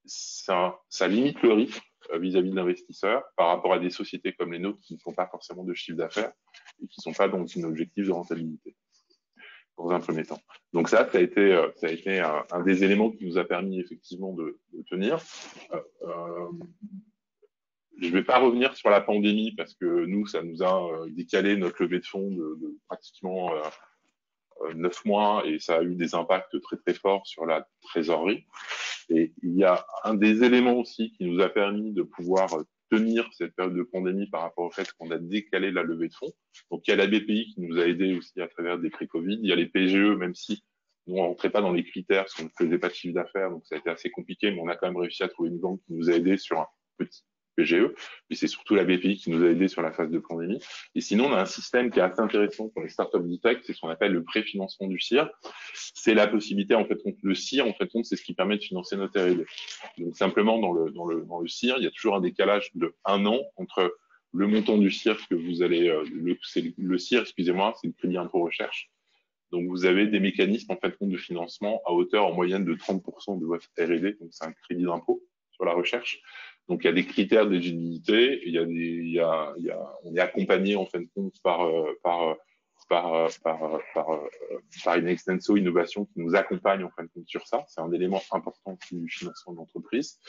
ça limite le risque vis-à-vis de l'investisseur par rapport à des sociétés comme les nôtres qui ne font pas forcément de chiffre d'affaires et qui ne sont pas dans un objectif de rentabilité dans un premier temps. Donc ça a été un des éléments qui nous a permis effectivement de tenir. Je ne vais pas revenir sur la pandémie parce que nous, ça nous a décalé notre levée de fonds de pratiquement 9 mois et ça a eu des impacts très très forts sur la trésorerie. Et il y a un des éléments aussi qui nous a permis de pouvoir tenir cette période de pandémie par rapport au fait qu'on a décalé la levée de fonds. Donc, il y a la BPI qui nous a aidés aussi à travers des prêts Covid. Il y a les PGE, même si nous, on ne rentrait pas dans les critères parce qu'on ne faisait pas de chiffre d'affaires. Donc, ça a été assez compliqué, mais on a quand même réussi à trouver une banque qui nous a aidés sur un petit PGE. Mais c'est surtout la BPI qui nous a aidés sur la phase de pandémie. Et sinon, on a un système qui est assez intéressant pour les startups d'e-tech, c'est ce qu'on appelle le préfinancement du CIR. C'est la possibilité, en fait, le CIR, en fait, c'est ce qui permet de financer notre R&D. Donc, simplement, dans le CIR, il y a toujours un décalage de 1 an entre le montant du CIR que vous allez, le CIR, excusez-moi, c'est le crédit impôt recherche. Donc, vous avez des mécanismes, en fait, de financement à hauteur en moyenne de 30% de votre R&D. Donc, c'est un crédit d'impôt sur la recherche. Donc, il y a des critères d'éligibilité, on est accompagné, en fin de compte, par une extenso innovation qui nous accompagne, en fin de compte, sur ça. C'est un élément important du financement de l'entreprise.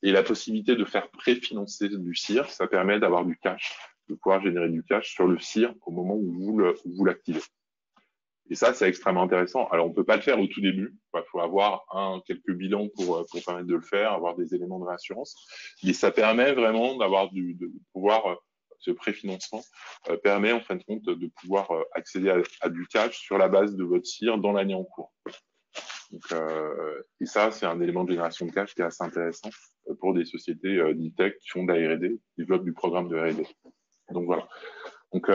Et la possibilité de faire préfinancer du CIR, ça permet d'avoir du cash, de pouvoir générer du cash sur le CIR au moment où vous l'activez. Et ça, c'est extrêmement intéressant. Alors, on peut pas le faire au tout début. Il faut avoir quelques bilans pour permettre de le faire, avoir des éléments de réassurance. Mais ça permet vraiment d'avoir de pouvoir, ce préfinancement permet en fin de compte de pouvoir accéder à du cash sur la base de votre CIR dans l'année en cours. Donc, et ça, c'est un élément de génération de cash qui est assez intéressant pour des sociétés d'e-tech qui font de la R&D, qui développent du programme de R&D. Donc voilà. Donc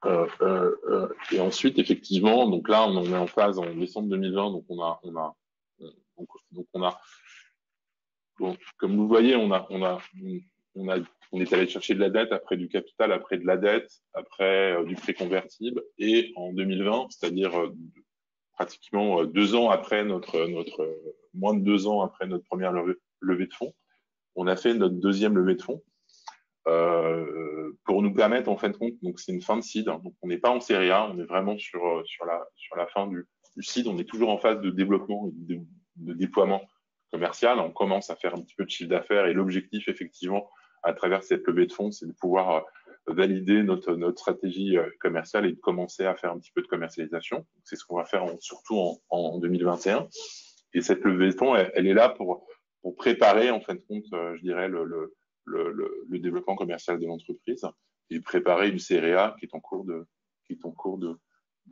Et ensuite, effectivement, donc là, on est en phase en décembre 2020, donc comme vous voyez, on est allé chercher de la dette, après du capital, après de la dette, après du prêt convertible, et en 2020, c'est-à-dire pratiquement 2 ans après moins de 2 ans après notre première levée de fonds, on a fait notre deuxième levée de fonds pour nous permettre, en fin de compte, donc c'est une fin de seed, hein, donc on n'est pas en série A, on est vraiment sur la fin du seed, on est toujours en phase de développement et de déploiement commercial, on commence à faire un petit peu de chiffre d'affaires et l'objectif, effectivement, à travers cette levée de fonds, c'est de pouvoir valider notre stratégie commerciale et de commencer à faire un petit peu de commercialisation. C'est ce qu'on va faire surtout en 2021. Et cette levée de fonds, elle est là pour préparer, en fin de compte, je dirais, le développement commercial de l'entreprise et préparer une série A qui est en cours de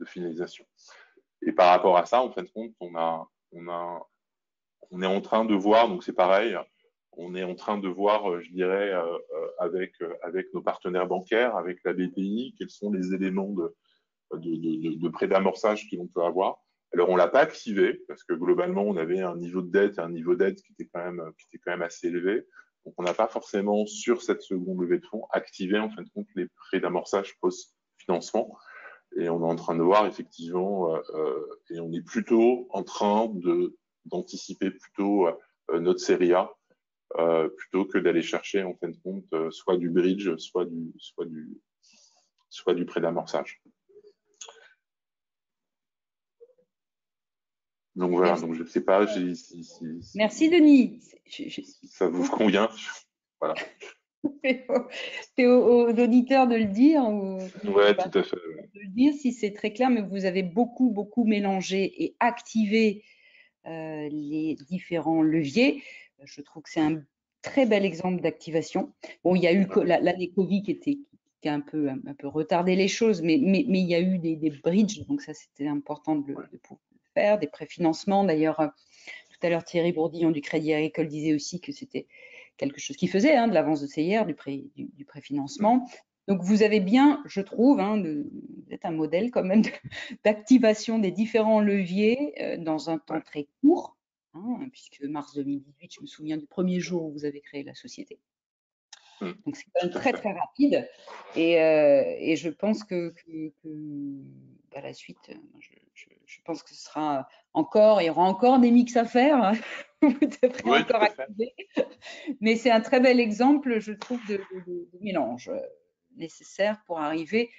finalisation. Et par rapport à ça, en fin de compte, on est en train de voir, donc c'est pareil, on est en train de voir, je dirais, avec nos partenaires bancaires, avec la BPI, quels sont les éléments de prêt d'amorçage que l'on peut avoir. Alors, on l'a pas activé parce que globalement, on avait un niveau de dette et un niveau d'aide qui était quand même assez élevé. Donc, on n'a pas forcément, sur cette seconde levée de fonds, activé, en fin de compte, les prêts d'amorçage post-financement. Et on est en train de voir, effectivement, et on est plutôt en train d'anticiper plutôt notre série A, plutôt que d'aller chercher, en fin de compte, soit du bridge, soit du prêt d'amorçage. Donc voilà, Merci. donc je ne sais pas Merci Denis. si ça vous convient. Voilà. C'est aux auditeurs de le dire. Ouais, tout à fait. De le dire si c'est très clair, mais vous avez beaucoup mélangé et activé les différents leviers. Je trouve que c'est un très bel exemple d'activation. Bon, il y a eu l'année Covid qui a un peu retardé les choses, mais il y a eu des bridges, donc ça c'était important de pouvoir faire, des préfinancements. D'ailleurs, tout à l'heure Thierry Bourdillon du Crédit Agricole disait aussi que c'était quelque chose qu'il faisait, de l'avance de CIR, du préfinancement. Donc vous avez bien, je trouve, vous êtes un modèle quand même d'activation des différents leviers dans un temps très court, puisque mars 2018, je me souviens du premier jour où vous avez créé la société. Donc c'est quand même très rapide et je pense que à la suite, je pense que ce sera il y aura encore des mix à faire. Vous devrez encore activer. Mais c'est un très bel exemple, je trouve, de mélange nécessaire pour arriver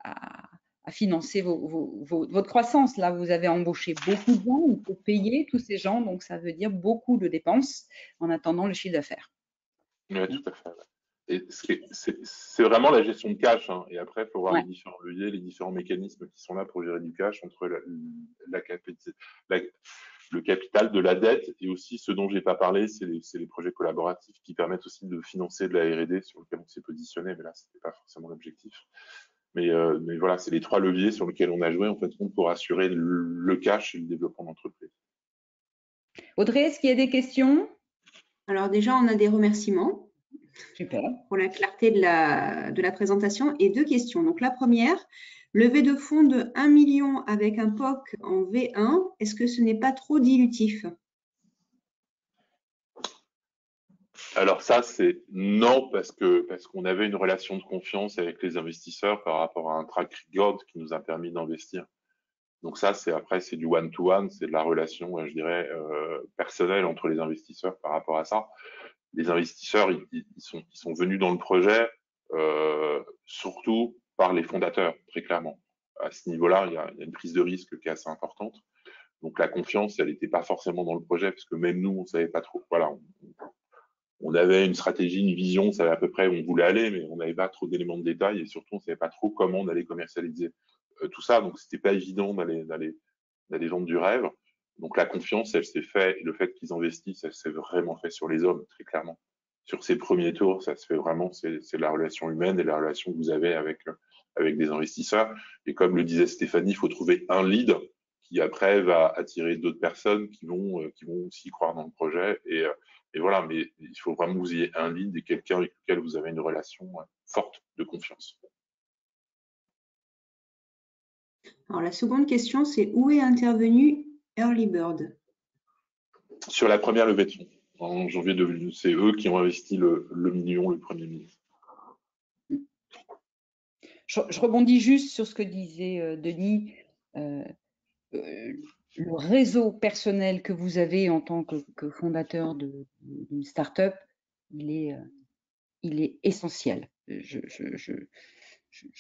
à financer votre croissance. Là, vous avez embauché beaucoup de gens, il faut payer tous ces gens, donc ça veut dire beaucoup de dépenses en attendant le chiffre d'affaires. Oui, tout à fait. Et c'est vraiment la gestion de cash. Et après, il faut voir les différents leviers, les différents mécanismes qui sont là pour gérer du cash entre le capital de la dette et aussi ce dont j'ai pas parlé, c'est les projets collaboratifs qui permettent aussi de financer de la R&D sur lequel on s'est positionné. Mais là, c'était pas forcément l'objectif. Mais voilà, c'est les 3 leviers sur lesquels on a joué en fait pour assurer le cash et le développement d'entreprise. Audrey, est-ce qu'il y a des questions? Alors déjà, on a des remerciements. Super. Pour la clarté de la présentation et 2 questions. Donc la première, levée de fonds de 1 million avec un POC en V1, est-ce que ce n'est pas trop dilutif? Alors ça, c'est non, parce qu'on avait une relation de confiance avec les investisseurs par rapport à un track record qui nous a permis d'investir. Donc ça, c'est du one-to-one, c'est de la relation, je dirais, personnelle entre les investisseurs par rapport à ça. Les investisseurs, ils sont venus dans le projet surtout par les fondateurs, très clairement. À ce niveau-là, il y a une prise de risque qui est assez importante. Donc la confiance, elle n'était pas forcément dans le projet, parce que même nous, on savait pas trop. Voilà, on avait une stratégie, une vision, on savait à peu près où on voulait aller, mais on n'avait pas trop d'éléments de détail et surtout, on savait pas trop comment on allait commercialiser tout ça. Donc, c'était pas évident d'aller vendre du rêve. Donc, la confiance, elle s'est faite, et le fait qu'ils investissent, elle s'est vraiment fait sur les hommes, très clairement. Sur ces premiers tours, ça se fait vraiment, c'est la relation humaine et la relation que vous avez avec des investisseurs. Et comme le disait Stéphanie, il faut trouver un lead qui après va attirer d'autres personnes qui vont aussi croire dans le projet et voilà, mais il faut vraiment que vous ayez un lead et quelqu'un avec lequel vous avez une relation forte de confiance. Alors, la seconde question, c'est où est intervenu Early Bird? Sur la première levée de fonds, en janvier 2012, c'est eux qui ont investi le million, le premier million. Je rebondis juste sur ce que disait Denis. Le réseau personnel que vous avez en tant que fondateur d'une start-up, il est essentiel. Je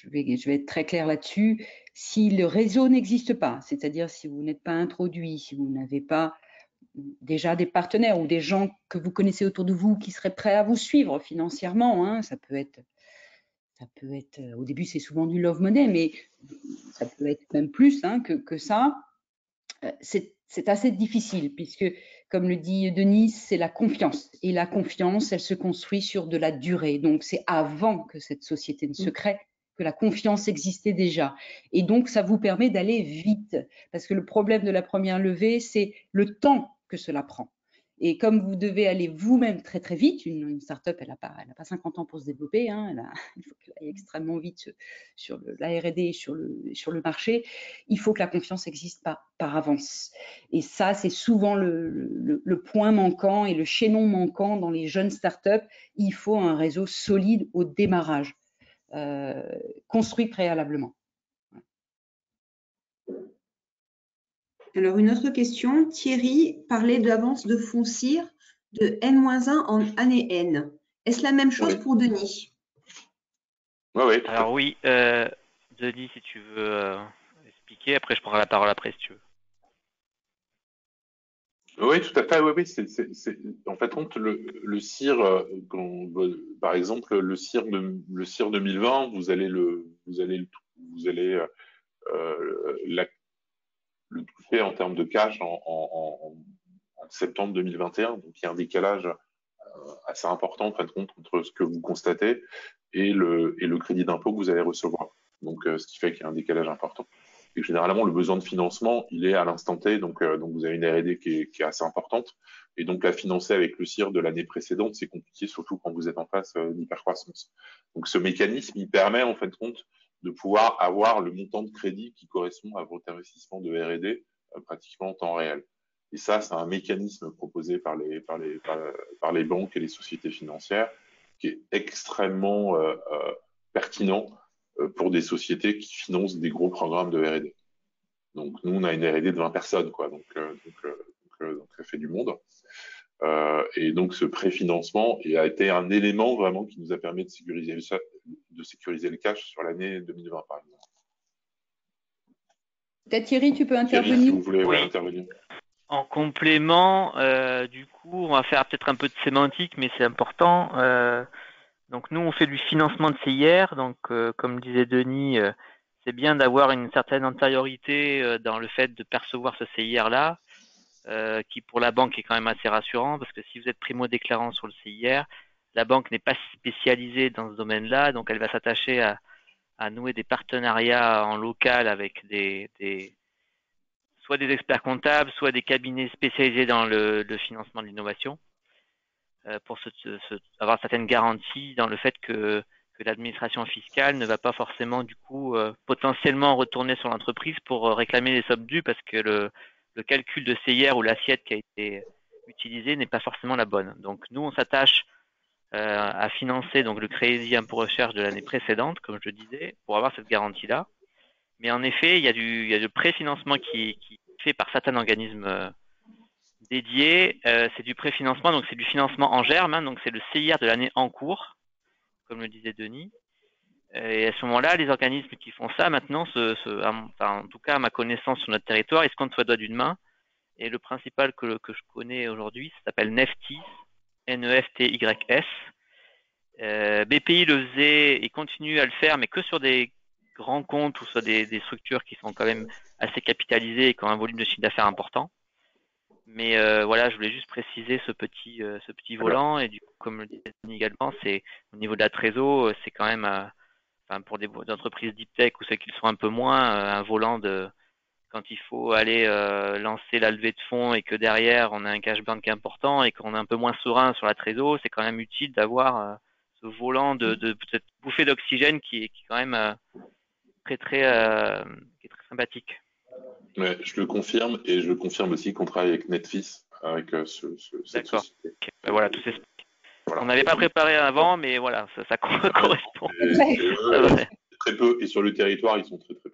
vais être très clair là-dessus. Si le réseau n'existe pas, c'est-à-dire si vous n'êtes pas introduit, si vous n'avez pas déjà des partenaires ou des gens que vous connaissez autour de vous qui seraient prêts à vous suivre financièrement, hein, ça peut être, au début c'est souvent du love money, mais ça peut être même plus hein, que ça. C'est assez difficile puisque, comme le dit Denis, c'est la confiance. Et la confiance, elle se construit sur de la durée. Donc, c'est avant que cette société ne se crée que la confiance existait déjà. Et donc, ça vous permet d'aller vite. Parce que le problème de la première levée, c'est le temps que cela prend. Et comme vous devez aller vous-même très très vite, une start-up, elle n'a pas 50 ans pour se développer, hein, il faut qu'elle aille extrêmement vite sur la R&D et sur le marché, il faut que la confiance existe par avance. Et ça, c'est souvent le point manquant et le chaînon manquant dans les jeunes startups. Il faut un réseau solide au démarrage, construit préalablement. Alors, une autre question. Thierry parlait d'avance de fonds CIR de N-1 en année N. Est-ce la même chose pour Denis? Oui. Alors oui, Denis, si tu veux expliquer, après je prendrai la parole après si tu veux. Oui, tout à fait. Oui. En fait, le CIR, par exemple, le CIR 2020, vous allez le toucher en termes de cash en septembre 2021. Donc, il y a un décalage assez important, en fin de compte, entre ce que vous constatez et le crédit d'impôt que vous allez recevoir. Donc, ce qui fait qu'il y a un décalage important. Et généralement, le besoin de financement, il est à l'instant T, donc vous avez une R&D qui est assez importante. Et donc, la financer avec le CIR de l'année précédente, c'est compliqué, surtout quand vous êtes en phase d'hypercroissance. Donc, ce mécanisme, il permet, en fin de compte, de pouvoir avoir le montant de crédit qui correspond à votre investissement de R&D pratiquement en temps réel. Et ça, c'est un mécanisme proposé par les banques et les sociétés financières qui est extrêmement pertinent pour des sociétés qui financent des gros programmes de R&D. Donc, nous, on a une R&D de 20 personnes, quoi. Donc ça fait du monde. Et donc, ce préfinancement a été un élément vraiment qui nous a permis de sécuriser le cash sur l'année 2020, par exemple. Peut-être Thierry, tu peux intervenir. Thierry, si vous voulez intervenir. En complément, du coup, on va faire peut-être un peu de sémantique, mais c'est important. Donc nous, on fait du financement de CIR. Donc, comme disait Denis, c'est bien d'avoir une certaine antériorité dans le fait de percevoir ce CIR-là, qui pour la banque est quand même assez rassurant, parce que si vous êtes primo-déclarant sur le CIR, la banque n'est pas spécialisée dans ce domaine-là, donc elle va s'attacher à nouer des partenariats en local avec soit des experts comptables, soit des cabinets spécialisés dans le financement de l'innovation, pour avoir certaines garanties dans le fait que l'administration fiscale ne va pas forcément du coup potentiellement retourner sur l'entreprise pour réclamer les sommes dues, parce que le calcul de CIR ou l'assiette qui a été utilisée n'est pas forcément la bonne. Donc nous, on s'attache à financer donc le crédit impôt recherche de l'année précédente, comme je le disais, pour avoir cette garantie-là. Mais en effet, il y a du préfinancement qui est fait par certains organismes dédiés. C'est du préfinancement, donc c'est du financement en germe, hein, donc c'est le CIR de l'année en cours, comme le disait Denis. Et à ce moment-là, les organismes qui font ça maintenant, en tout cas à ma connaissance sur notre territoire, ils se comptent sur le doigt d'une main. Et le principal que je connais aujourd'hui, ça s'appelle Neftis, Neftys. BPI le faisait et continue à le faire, mais que sur des grands comptes ou sur des structures qui sont quand même assez capitalisées et qui ont un volume de chiffre d'affaires important. Mais voilà, je voulais juste préciser ce petit volant. Et du coup, comme le disait Denis également, c'est au niveau de la trésor, c'est quand même, pour des entreprises deep tech ou celles qui le sont un peu moins, un volant de quand il faut aller lancer la levée de fonds et que derrière on a un cash burn qui est important et qu'on est un peu moins serein sur la trésor, c'est quand même utile d'avoir ce volant de peut-être bouffée d'oxygène qui est quand même qui est très sympathique. Ouais, je le confirme et je confirme aussi qu'on travaille avec Netflix, avec cette D'accord. société. Okay. Ben voilà, tout s'explique. Voilà. On n'avait pas préparé avant, mais voilà, ça correspond. C'est très peu, et sur le territoire, ils sont très peu.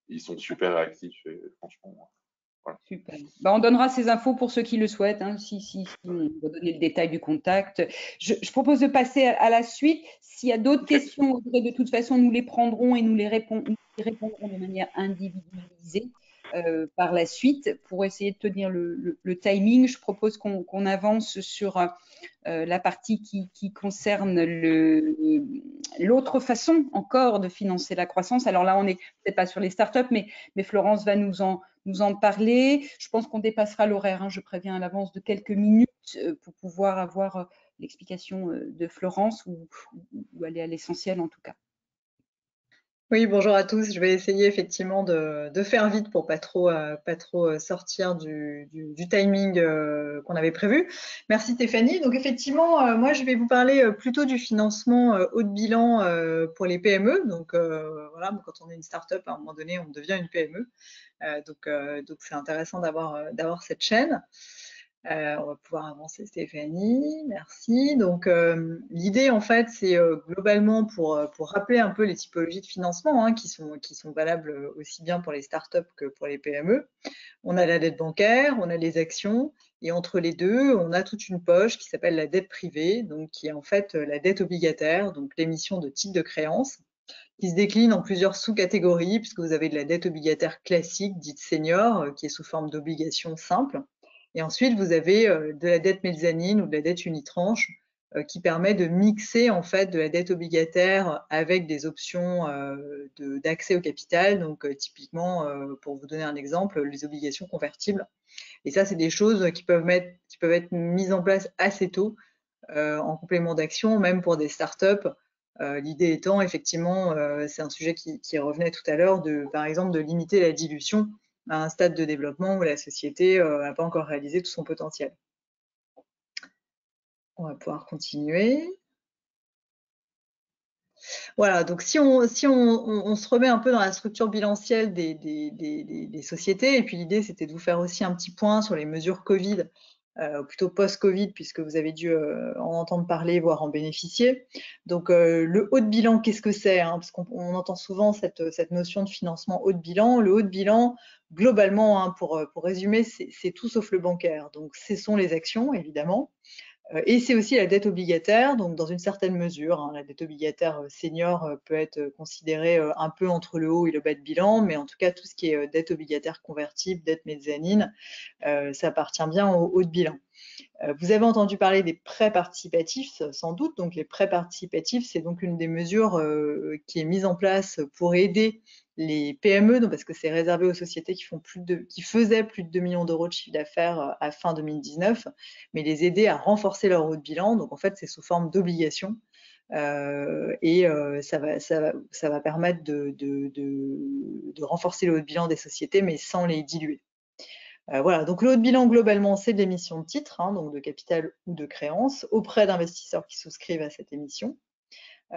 Ils sont super réactifs, et franchement, voilà. Super. Ben, on donnera ces infos pour ceux qui le souhaitent, hein, si on va donner le détail du contact. Je propose de passer à la suite. S'il y a d'autres questions, Audrey, de toute façon, nous les prendrons et nous les répondrons de manière individualisée par la suite. Pour essayer de tenir le timing, je propose qu'on avance sur la partie qui concerne l'autre façon encore de financer la croissance. Alors là, on n'est peut-être pas sur les startups, mais Florence va nous en parler. Je pense qu'on dépassera l'horaire, hein, je préviens à l'avance, de quelques minutes pour pouvoir avoir l'explication de Florence ou aller à l'essentiel en tout cas. Oui, bonjour à tous. Je vais essayer effectivement de faire vite pour pas trop sortir du timing qu'on avait prévu. Merci Stéphanie. Donc effectivement, moi je vais vous parler plutôt du financement haut de bilan pour les PME. Donc voilà, quand on est une start-up, à un moment donné, on devient une PME. Donc c'est intéressant d'avoir cette chaîne. On va pouvoir avancer, Stéphanie. Merci. Donc, l'idée, en fait, c'est globalement pour rappeler un peu les typologies de financement hein, qui sont valables aussi bien pour les startups que pour les PME. On a la dette bancaire, on a les actions, et entre les deux, on a toute une poche qui s'appelle la dette privée, donc qui est en fait la dette obligataire, donc l'émission de titres de créance, qui se décline en plusieurs sous-catégories, puisque vous avez de la dette obligataire classique, dite senior, qui est sous forme d'obligations simples. Et ensuite, vous avez de la dette mezzanine ou de la dette unitranche qui permet de mixer en fait de la dette obligataire avec des options d'accès au capital. Donc typiquement, pour vous donner un exemple, les obligations convertibles. Et ça, c'est des choses qui peuvent être mises en place assez tôt en complément d'action, même pour des startups. L'idée étant, effectivement, c'est un sujet qui revenait tout à l'heure, par exemple, de limiter la dilution à un stade de développement où la société n'a pas encore réalisé tout son potentiel. On va pouvoir continuer. Voilà, donc si on se remet un peu dans la structure bilancielle des sociétés, et puis l'idée c'était de vous faire aussi un petit point sur les mesures Covid, ou plutôt post-Covid, puisque vous avez dû en entendre parler, voire en bénéficier. Donc le haut de bilan, qu'est-ce que c'est hein, parce qu'on entend souvent cette notion de financement haut de bilan. Le haut de bilan, globalement, hein, pour résumer, c'est tout sauf le bancaire. Donc ce sont les actions, évidemment. Et c'est aussi la dette obligataire, donc dans une certaine mesure. Hein, la dette obligataire senior peut être considérée un peu entre le haut et le bas de bilan, mais en tout cas, tout ce qui est dette obligataire convertible, dette mezzanine, ça appartient bien au haut de bilan. Vous avez entendu parler des prêts participatifs, sans doute. Donc, les prêts participatifs, c'est donc une des mesures qui est mise en place pour aider les PME, donc parce que c'est réservé aux sociétés qui faisaient plus de 2 millions d'euros de chiffre d'affaires à fin 2019, mais les aider à renforcer leur haut de bilan. Donc, en fait, c'est sous forme d'obligations. Ça va permettre de renforcer le haut de bilan des sociétés, mais sans les diluer. Voilà, donc le haut de bilan, globalement, c'est de l'émission de titres, hein, donc de capital ou de créances, auprès d'investisseurs qui souscrivent à cette émission.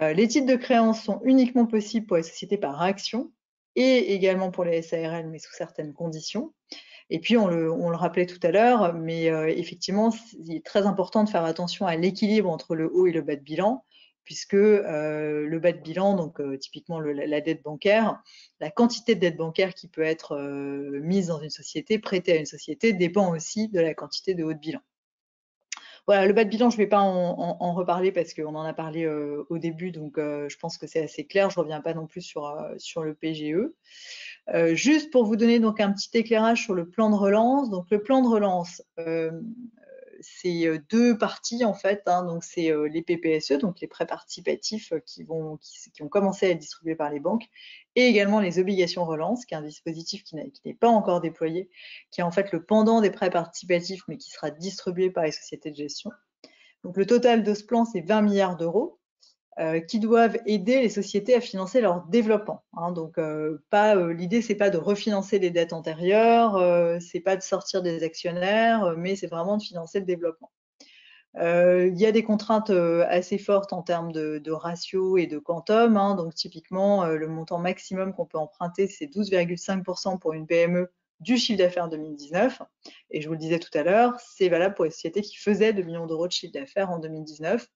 Les titres de créances sont uniquement possibles pour les sociétés par action et également pour les SARL, mais sous certaines conditions. Et puis, on le rappelait tout à l'heure, mais effectivement, il est très important de faire attention à l'équilibre entre le haut et le bas de bilan, puisque le bas de bilan, donc typiquement la dette bancaire, la quantité de dette bancaire qui peut être mise dans une société, prêtée à une société, dépend aussi de la quantité de haut de bilan. Voilà, le bas de bilan, je ne vais pas en reparler parce qu'on en a parlé au début, donc je pense que c'est assez clair. Je ne reviens pas non plus sur le PGE. Juste pour vous donner donc un petit éclairage sur le plan de relance. Donc le plan de relance, c'est deux parties en fait. Hein, donc c'est les PPSE, donc les prêts participatifs qui ont commencé à être distribués par les banques, et également les obligations relance, qui est un dispositif qui n'est pas encore déployé, qui est en fait le pendant des prêts participatifs, mais qui sera distribué par les sociétés de gestion. Donc le total de ce plan, c'est 20 milliards d'euros. Qui doivent aider les sociétés à financer leur développement. Hein, donc, l'idée, c'est pas de refinancer les dettes antérieures, c'est pas de sortir des actionnaires, mais c'est vraiment de financer le développement. Il y a des contraintes assez fortes en termes de ratio et de quantum, hein. Donc typiquement, le montant maximum qu'on peut emprunter, c'est 12,5% pour une PME du chiffre d'affaires 2019. Et je vous le disais tout à l'heure, c'est valable pour les sociétés qui faisaient 2 millions d'euros de chiffre d'affaires en 2019.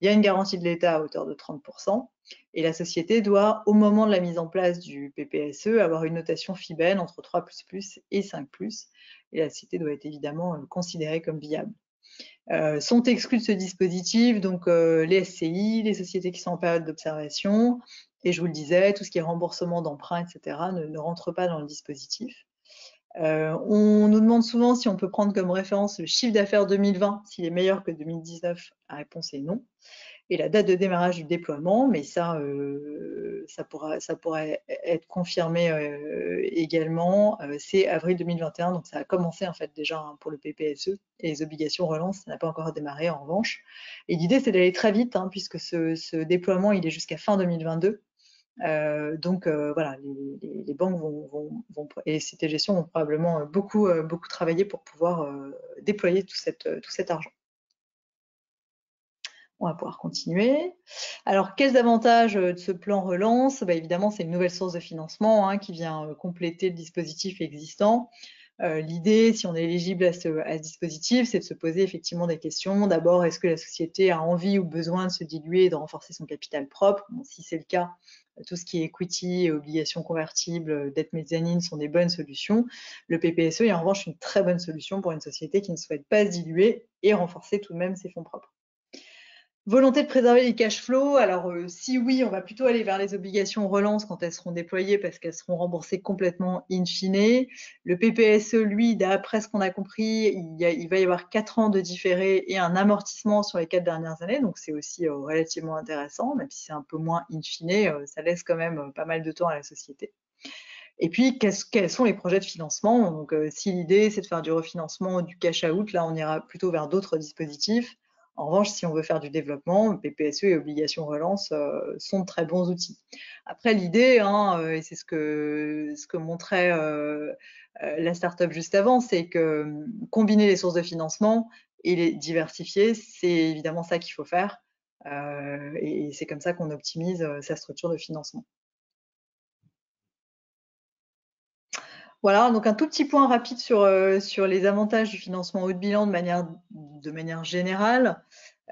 Il y a une garantie de l'État à hauteur de 30%. Et la société doit, au moment de la mise en place du PPSE, avoir une notation FIBEN entre 3++ et 5+. Et la société doit être évidemment considérée comme viable. Sont exclus de ce dispositif donc les SCI, les sociétés qui sont en période d'observation, et je vous le disais, tout ce qui est remboursement d'emprunts, etc., ne rentre pas dans le dispositif. On nous demande souvent si on peut prendre comme référence le chiffre d'affaires 2020, s'il est meilleur que 2019. La réponse est non. Et la date de démarrage du déploiement, mais ça pourrait être confirmé également, c'est avril 2021, donc ça a commencé en fait déjà hein, pour le PPSE, et les obligations relance, ça n'a pas encore démarré en revanche. Et l'idée c'est d'aller très vite, hein, puisque ce déploiement il est jusqu'à fin 2022. Donc voilà, les banques et Cité Gestion vont probablement beaucoup travailler pour pouvoir déployer tout cet argent. On va pouvoir continuer. Alors, quels avantages de ce plan relance? Évidemment, c'est une nouvelle source de financement hein, qui vient compléter le dispositif existant. L'idée, si on est éligible à ce dispositif, c'est de se poser effectivement des questions. D'abord, est-ce que la société a envie ou besoin de se diluer et de renforcer son capital propre? Bon, si c'est le cas, tout ce qui est equity, obligations convertibles, dette mezzanine sont des bonnes solutions. Le PPSE est en revanche une très bonne solution pour une société qui ne souhaite pas se diluer et renforcer tout de même ses fonds propres. Volonté de préserver les cash flows. Alors, si oui, on va plutôt aller vers les obligations relance quand elles seront déployées parce qu'elles seront remboursées complètement in fine. Le PPSE, lui, d'après ce qu'on a compris, il va y avoir 4 ans de différé et un amortissement sur les 4 dernières années. Donc, c'est aussi relativement intéressant, même si c'est un peu moins in fine, ça laisse quand même pas mal de temps à la société. Et puis, quels sont les projets de financement? Donc, si l'idée, c'est de faire du refinancement ou du cash out, là, on ira plutôt vers d'autres dispositifs. En revanche, si on veut faire du développement, PPSE et obligations relance sont de très bons outils. Après, l'idée, hein, et c'est ce que montrait la startup juste avant, c'est que combiner les sources de financement et les diversifier, c'est évidemment ça qu'il faut faire. Et c'est comme ça qu'on optimise sa structure de financement. Voilà, donc un tout petit point rapide sur les avantages du financement haut de bilan de manière générale.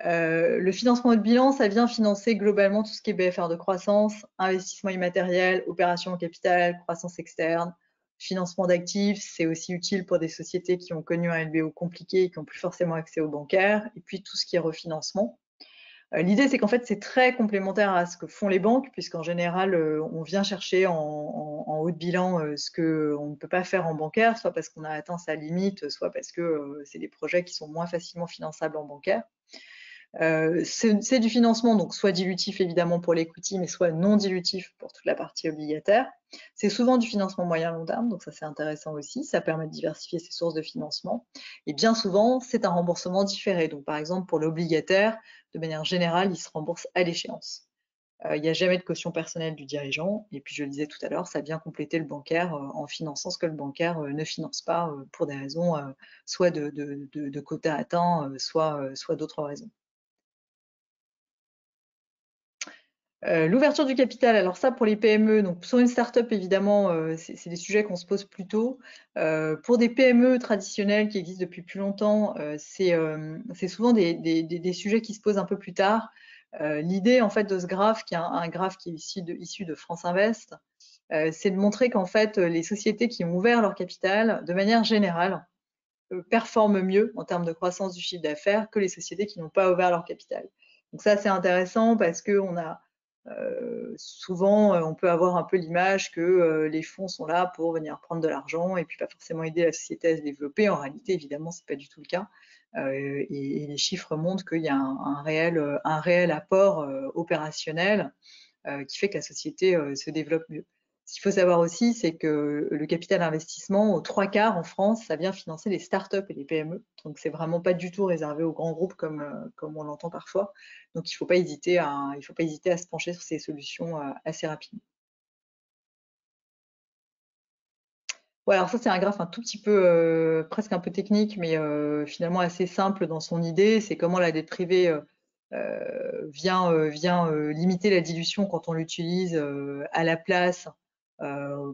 Le financement haut de bilan, ça vient financer globalement tout ce qui est BFR de croissance, investissement immatériel, opération en capital, croissance externe, financement d'actifs. C'est aussi utile pour des sociétés qui ont connu un LBO compliqué et qui n'ont plus forcément accès aux bancaires. Et puis tout ce qui est refinancement. L'idée, c'est qu'en fait, c'est très complémentaire à ce que font les banques, puisqu'en général, on vient chercher en haut de bilan ce qu'on ne peut pas faire en bancaire, soit parce qu'on a atteint sa limite, soit parce que c'est des projets qui sont moins facilement finançables en bancaire. C'est du financement, donc soit dilutif évidemment pour l'equity, mais soit non dilutif pour toute la partie obligataire. C'est souvent du financement moyen-long terme, donc ça c'est intéressant aussi, ça permet de diversifier ses sources de financement. Et bien souvent, c'est un remboursement différé. Donc par exemple, pour l'obligataire, de manière générale, il se rembourse à l'échéance. Il n'y a jamais de caution personnelle du dirigeant. Et puis je le disais tout à l'heure, ça vient compléter le bancaire en finançant ce que le bancaire ne finance pas pour des raisons soit de quotas atteints, soit d'autres raisons. L'ouverture du capital, alors ça pour les PME, donc sur une start-up évidemment, c'est des sujets qu'on se pose plus tôt. Pour des PME traditionnelles qui existent depuis plus longtemps, c'est souvent des sujets qui se posent un peu plus tard. L'idée en fait de ce graphe, qui est un graphe qui est issu de France Invest, c'est de montrer qu'en fait les sociétés qui ont ouvert leur capital, de manière générale, performent mieux en termes de croissance du chiffre d'affaires que les sociétés qui n'ont pas ouvert leur capital. Donc ça c'est intéressant parce que souvent, on peut avoir un peu l'image que les fonds sont là pour venir prendre de l'argent et puis pas forcément aider la société à se développer. En réalité, évidemment, c'est pas du tout le cas. Et les chiffres montrent qu'il y a un réel apport opérationnel qui fait que la société se développe mieux. Ce qu'il faut savoir aussi, c'est que le capital investissement, aux 3/4 en France, ça vient financer les startups et les PME. Donc, c'est vraiment pas du tout réservé aux grands groupes comme on l'entend parfois. Donc, il ne faut pas hésiter à se pencher sur ces solutions assez rapidement. Ouais, alors ça, c'est un graphe un tout petit peu, presque un peu technique, mais finalement assez simple dans son idée. C'est comment la dette privée vient limiter la dilution quand on l'utilise à la place,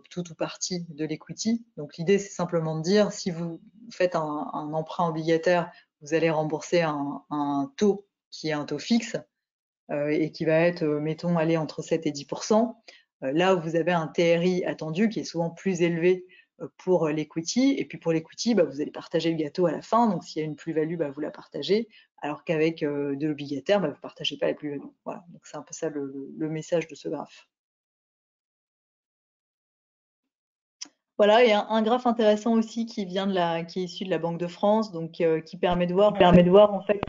tout ou partie de l'equity. Donc l'idée, c'est simplement de dire, si vous faites un emprunt obligataire, vous allez rembourser un taux qui est un taux fixe et qui va être, mettons, aller entre 7 et 10%. Là où vous avez un TRI attendu qui est souvent plus élevé pour l'equity. Et puis pour l'equity, vous allez partager le gâteau à la fin. Donc s'il y a une plus-value, vous la partagez. Alors qu'avec de l'obligataire, vous ne partagez pas la plus-value. Voilà, donc c'est un peu ça le message de ce graphe. Voilà, et un graphe intéressant aussi qui vient qui est issu de la Banque de France, donc qui permet de voir en fait.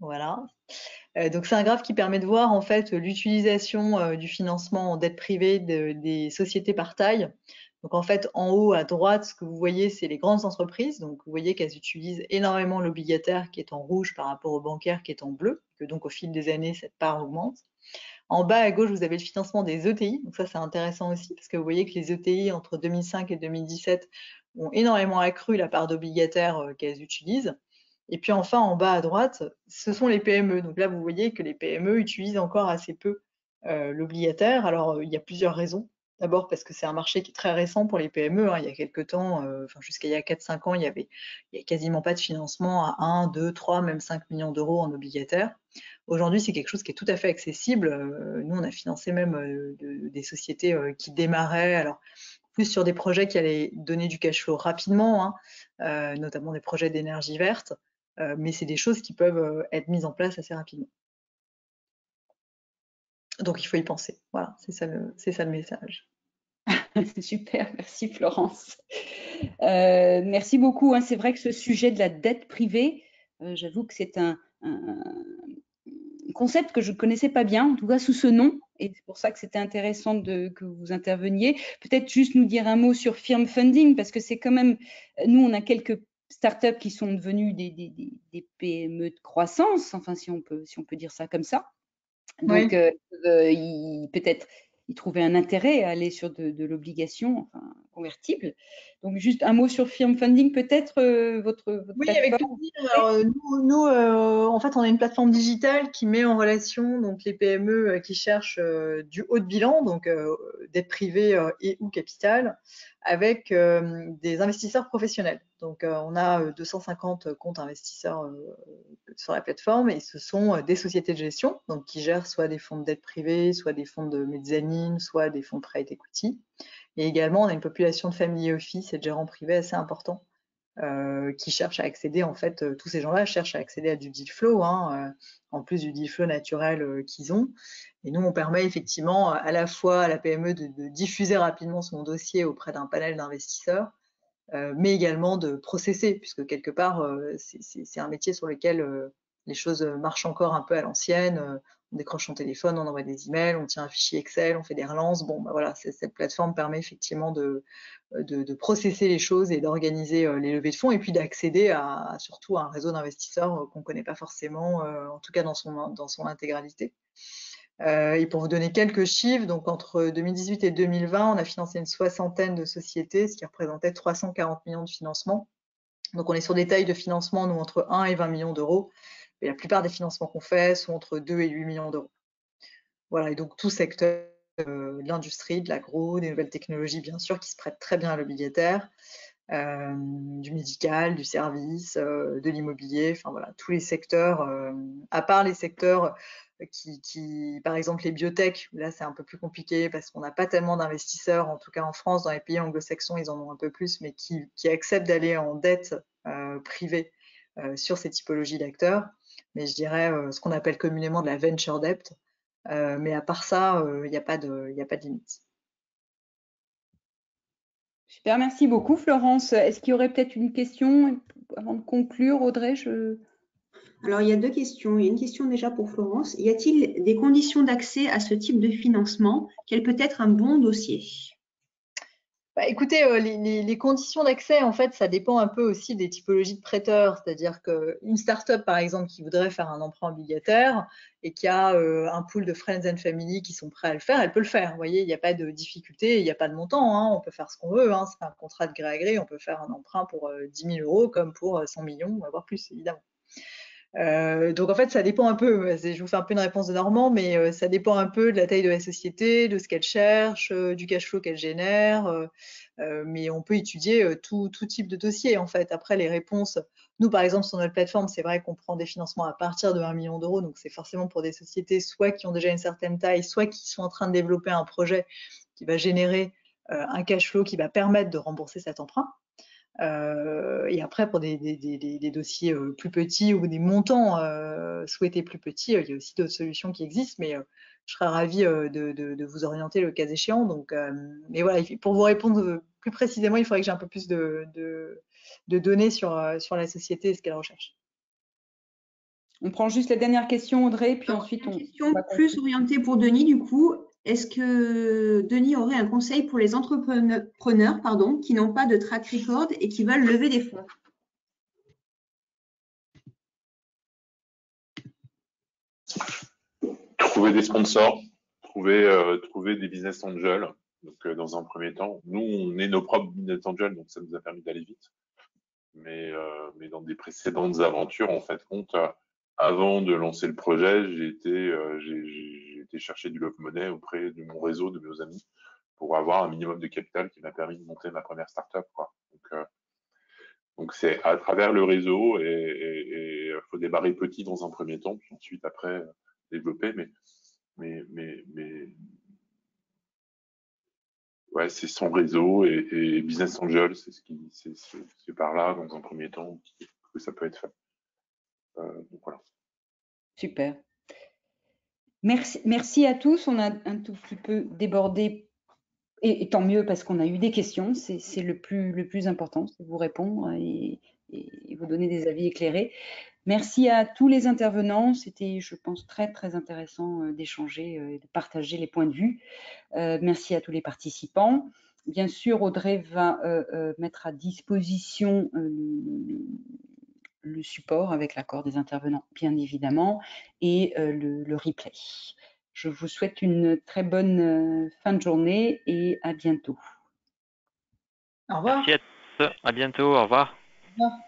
Voilà. Donc c'est un graphe qui permet de voir en fait l'utilisation du financement en dette privée des sociétés par taille. Donc en fait en haut à droite, ce que vous voyez, c'est les grandes entreprises. Donc vous voyez qu'elles utilisent énormément l'obligataire qui est en rouge par rapport au bancaire qui est en bleu, que donc au fil des années cette part augmente. En bas à gauche, vous avez le financement des ETI. Donc ça c'est intéressant aussi parce que vous voyez que les ETI entre 2005 et 2017 ont énormément accru la part d'obligataire qu'elles utilisent. Et puis enfin, en bas à droite, ce sont les PME. Donc là, vous voyez que les PME utilisent encore assez peu l'obligataire. Alors, il y a plusieurs raisons. D'abord parce que c'est un marché qui est très récent pour les PME. Il y a quelques temps, jusqu'à il y a 4-5 ans, il y avait quasiment pas de financement à 1, 2, 3, même 5 millions d'euros en obligataire. Aujourd'hui, c'est quelque chose qui est tout à fait accessible. Nous, on a financé même des sociétés qui démarraient. Alors, plus sur des projets qui allaient donner du cash flow rapidement, notamment des projets d'énergie verte, mais c'est des choses qui peuvent être mises en place assez rapidement. Donc il faut y penser. Voilà, c'est ça le message. Super, merci Florence. Merci beaucoup. C'est vrai que ce sujet de la dette privée, j'avoue que c'est un concept que je ne connaissais pas bien, en tout cas sous ce nom, et c'est pour ça que c'était intéressant que vous interveniez. Peut-être juste nous dire un mot sur Firm Funding, parce que c'est quand même, nous on a quelques startups qui sont devenues des PME de croissance, enfin si on peut dire ça comme ça. Donc peut-être ils trouvaient un intérêt à aller sur de l'obligation, enfin convertible. Donc juste un mot sur Firm Funding, peut-être votre Oui, plateforme. avec plaisir. Alors, nous en fait, on a une plateforme digitale qui met en relation donc les PME qui cherchent du haut de bilan, donc dette privée et ou capital, avec des investisseurs professionnels. Donc, on a 250 comptes investisseurs sur la plateforme et ce sont des sociétés de gestion, donc qui gèrent soit des fonds de dette privée, soit des fonds de mezzanine, soit des fonds de private equity. Et également, on a une population de family office et de gérants privés assez important. Qui cherchent à accéder, en fait, tous ces gens-là cherchent à accéder à du deal flow, en plus du deal flow naturel qu'ils ont. Et nous, on permet effectivement à la fois à la PME de diffuser rapidement son dossier auprès d'un panel d'investisseurs, mais également de processer, puisque quelque part, c'est un métier sur lequel les choses marchent encore un peu à l'ancienne. On décroche son téléphone, on envoie des emails, on tient un fichier Excel, on fait des relances. Bon, voilà, cette plateforme permet effectivement de processer les choses et d'organiser les levées de fonds et puis d'accéder surtout à un réseau d'investisseurs qu'on ne connaît pas forcément, en tout cas dans son intégralité. Et pour vous donner quelques chiffres, donc entre 2018 et 2020, on a financé une soixantaine de sociétés, ce qui représentait 340 millions de financements. Donc on est sur des tailles de financement, nous, entre 1 et 20 millions d'euros. Et la plupart des financements qu'on fait sont entre 2 et 8 millions d'euros. Voilà, et donc tout secteur de l'industrie, de l'agro, des nouvelles technologies, bien sûr, qui se prêtent très bien à l'obligataire, du médical, du service, de l'immobilier, enfin voilà, tous les secteurs, à part les secteurs par exemple les biotech, là c'est un peu plus compliqué parce qu'on n'a pas tellement d'investisseurs, en tout cas en France, dans les pays anglo-saxons ils en ont un peu plus, mais qui acceptent d'aller en dette privée sur ces typologies d'acteurs. Mais je dirais ce qu'on appelle communément de la venture debt. Mais à part ça, il n'y a pas de limite. Super, merci beaucoup Florence. Est-ce qu'il y aurait peut-être une question avant de conclure, Audrey? Alors, il y a deux questions. Il y a une question déjà pour Florence. Y a-t-il des conditions d'accès à ce type de financement? Quel peut être un bon dossier? Écoutez, les conditions d'accès, en fait, ça dépend un peu aussi des typologies de prêteurs. C'est-à-dire qu'une start-up, par exemple, qui voudrait faire un emprunt obligataire et qui a un pool de friends and family qui sont prêts à le faire, elle peut le faire. Vous voyez, il n'y a pas de difficulté, il n'y a pas de montant. Hein, on peut faire ce qu'on veut. Hein, c'est un contrat de gré à gré. On peut faire un emprunt pour 10 000 euros comme pour 100 millions, voire plus, évidemment. Donc en fait, ça dépend un peu. Je vous fais un peu une réponse de Normand, mais ça dépend un peu de la taille de la société, de ce qu'elle cherche, du cash flow qu'elle génère. Mais on peut étudier tout type de dossier en fait. Après, les réponses, nous par exemple sur notre plateforme, c'est vrai qu'on prend des financements à partir de 1 million d'euros. Donc c'est forcément pour des sociétés soit qui ont déjà une certaine taille, soit qui sont en train de développer un projet qui va générer un cash flow qui va permettre de rembourser cet emprunt. Et après, pour des dossiers plus petits ou des montants souhaités plus petits, il y a aussi d'autres solutions qui existent, mais je serais ravie de vous orienter le cas échéant. Donc, mais voilà, pour vous répondre plus précisément, il faudrait que j'ai un peu plus de données sur la société et ce qu'elle recherche. On prend juste la dernière question, Audrey, puis Alors, ensuite une on question va plus orientée pour Denis, du coup. Est-ce que Denis aurait un conseil pour les entrepreneurs qui n'ont pas de track record et qui veulent lever des fonds? Trouver des sponsors, trouver des business angels. Donc, dans un premier temps, nous, on est nos propres business angels, donc ça nous a permis d'aller vite. Mais dans des précédentes aventures, en fait, avant de lancer le projet, j'ai été chercher du love money auprès de mon réseau, de mes amis, pour avoir un minimum de capital qui m'a permis de monter ma première startup, quoi. Donc c'est à travers le réseau et faut démarrer petit dans un premier temps, puis ensuite après développer. Mais ouais, c'est son réseau et Business Angel, c'est par là dans un premier temps que ça peut être fait. Donc voilà. super. Merci à tous. On a un tout petit peu débordé, et tant mieux parce qu'on a eu des questions. C'est le plus important, c'est vous répondre et vous donner des avis éclairés. Merci à tous les intervenants. C'était, je pense, très, très intéressant d'échanger et de partager les points de vue. Merci à tous les participants. Bien sûr, Audrey va mettre à disposition le support avec l'accord des intervenants, bien évidemment, et le replay. Je vous souhaite une très bonne fin de journée et à bientôt. Au revoir. Merci à tous. À bientôt. Au revoir. Au revoir.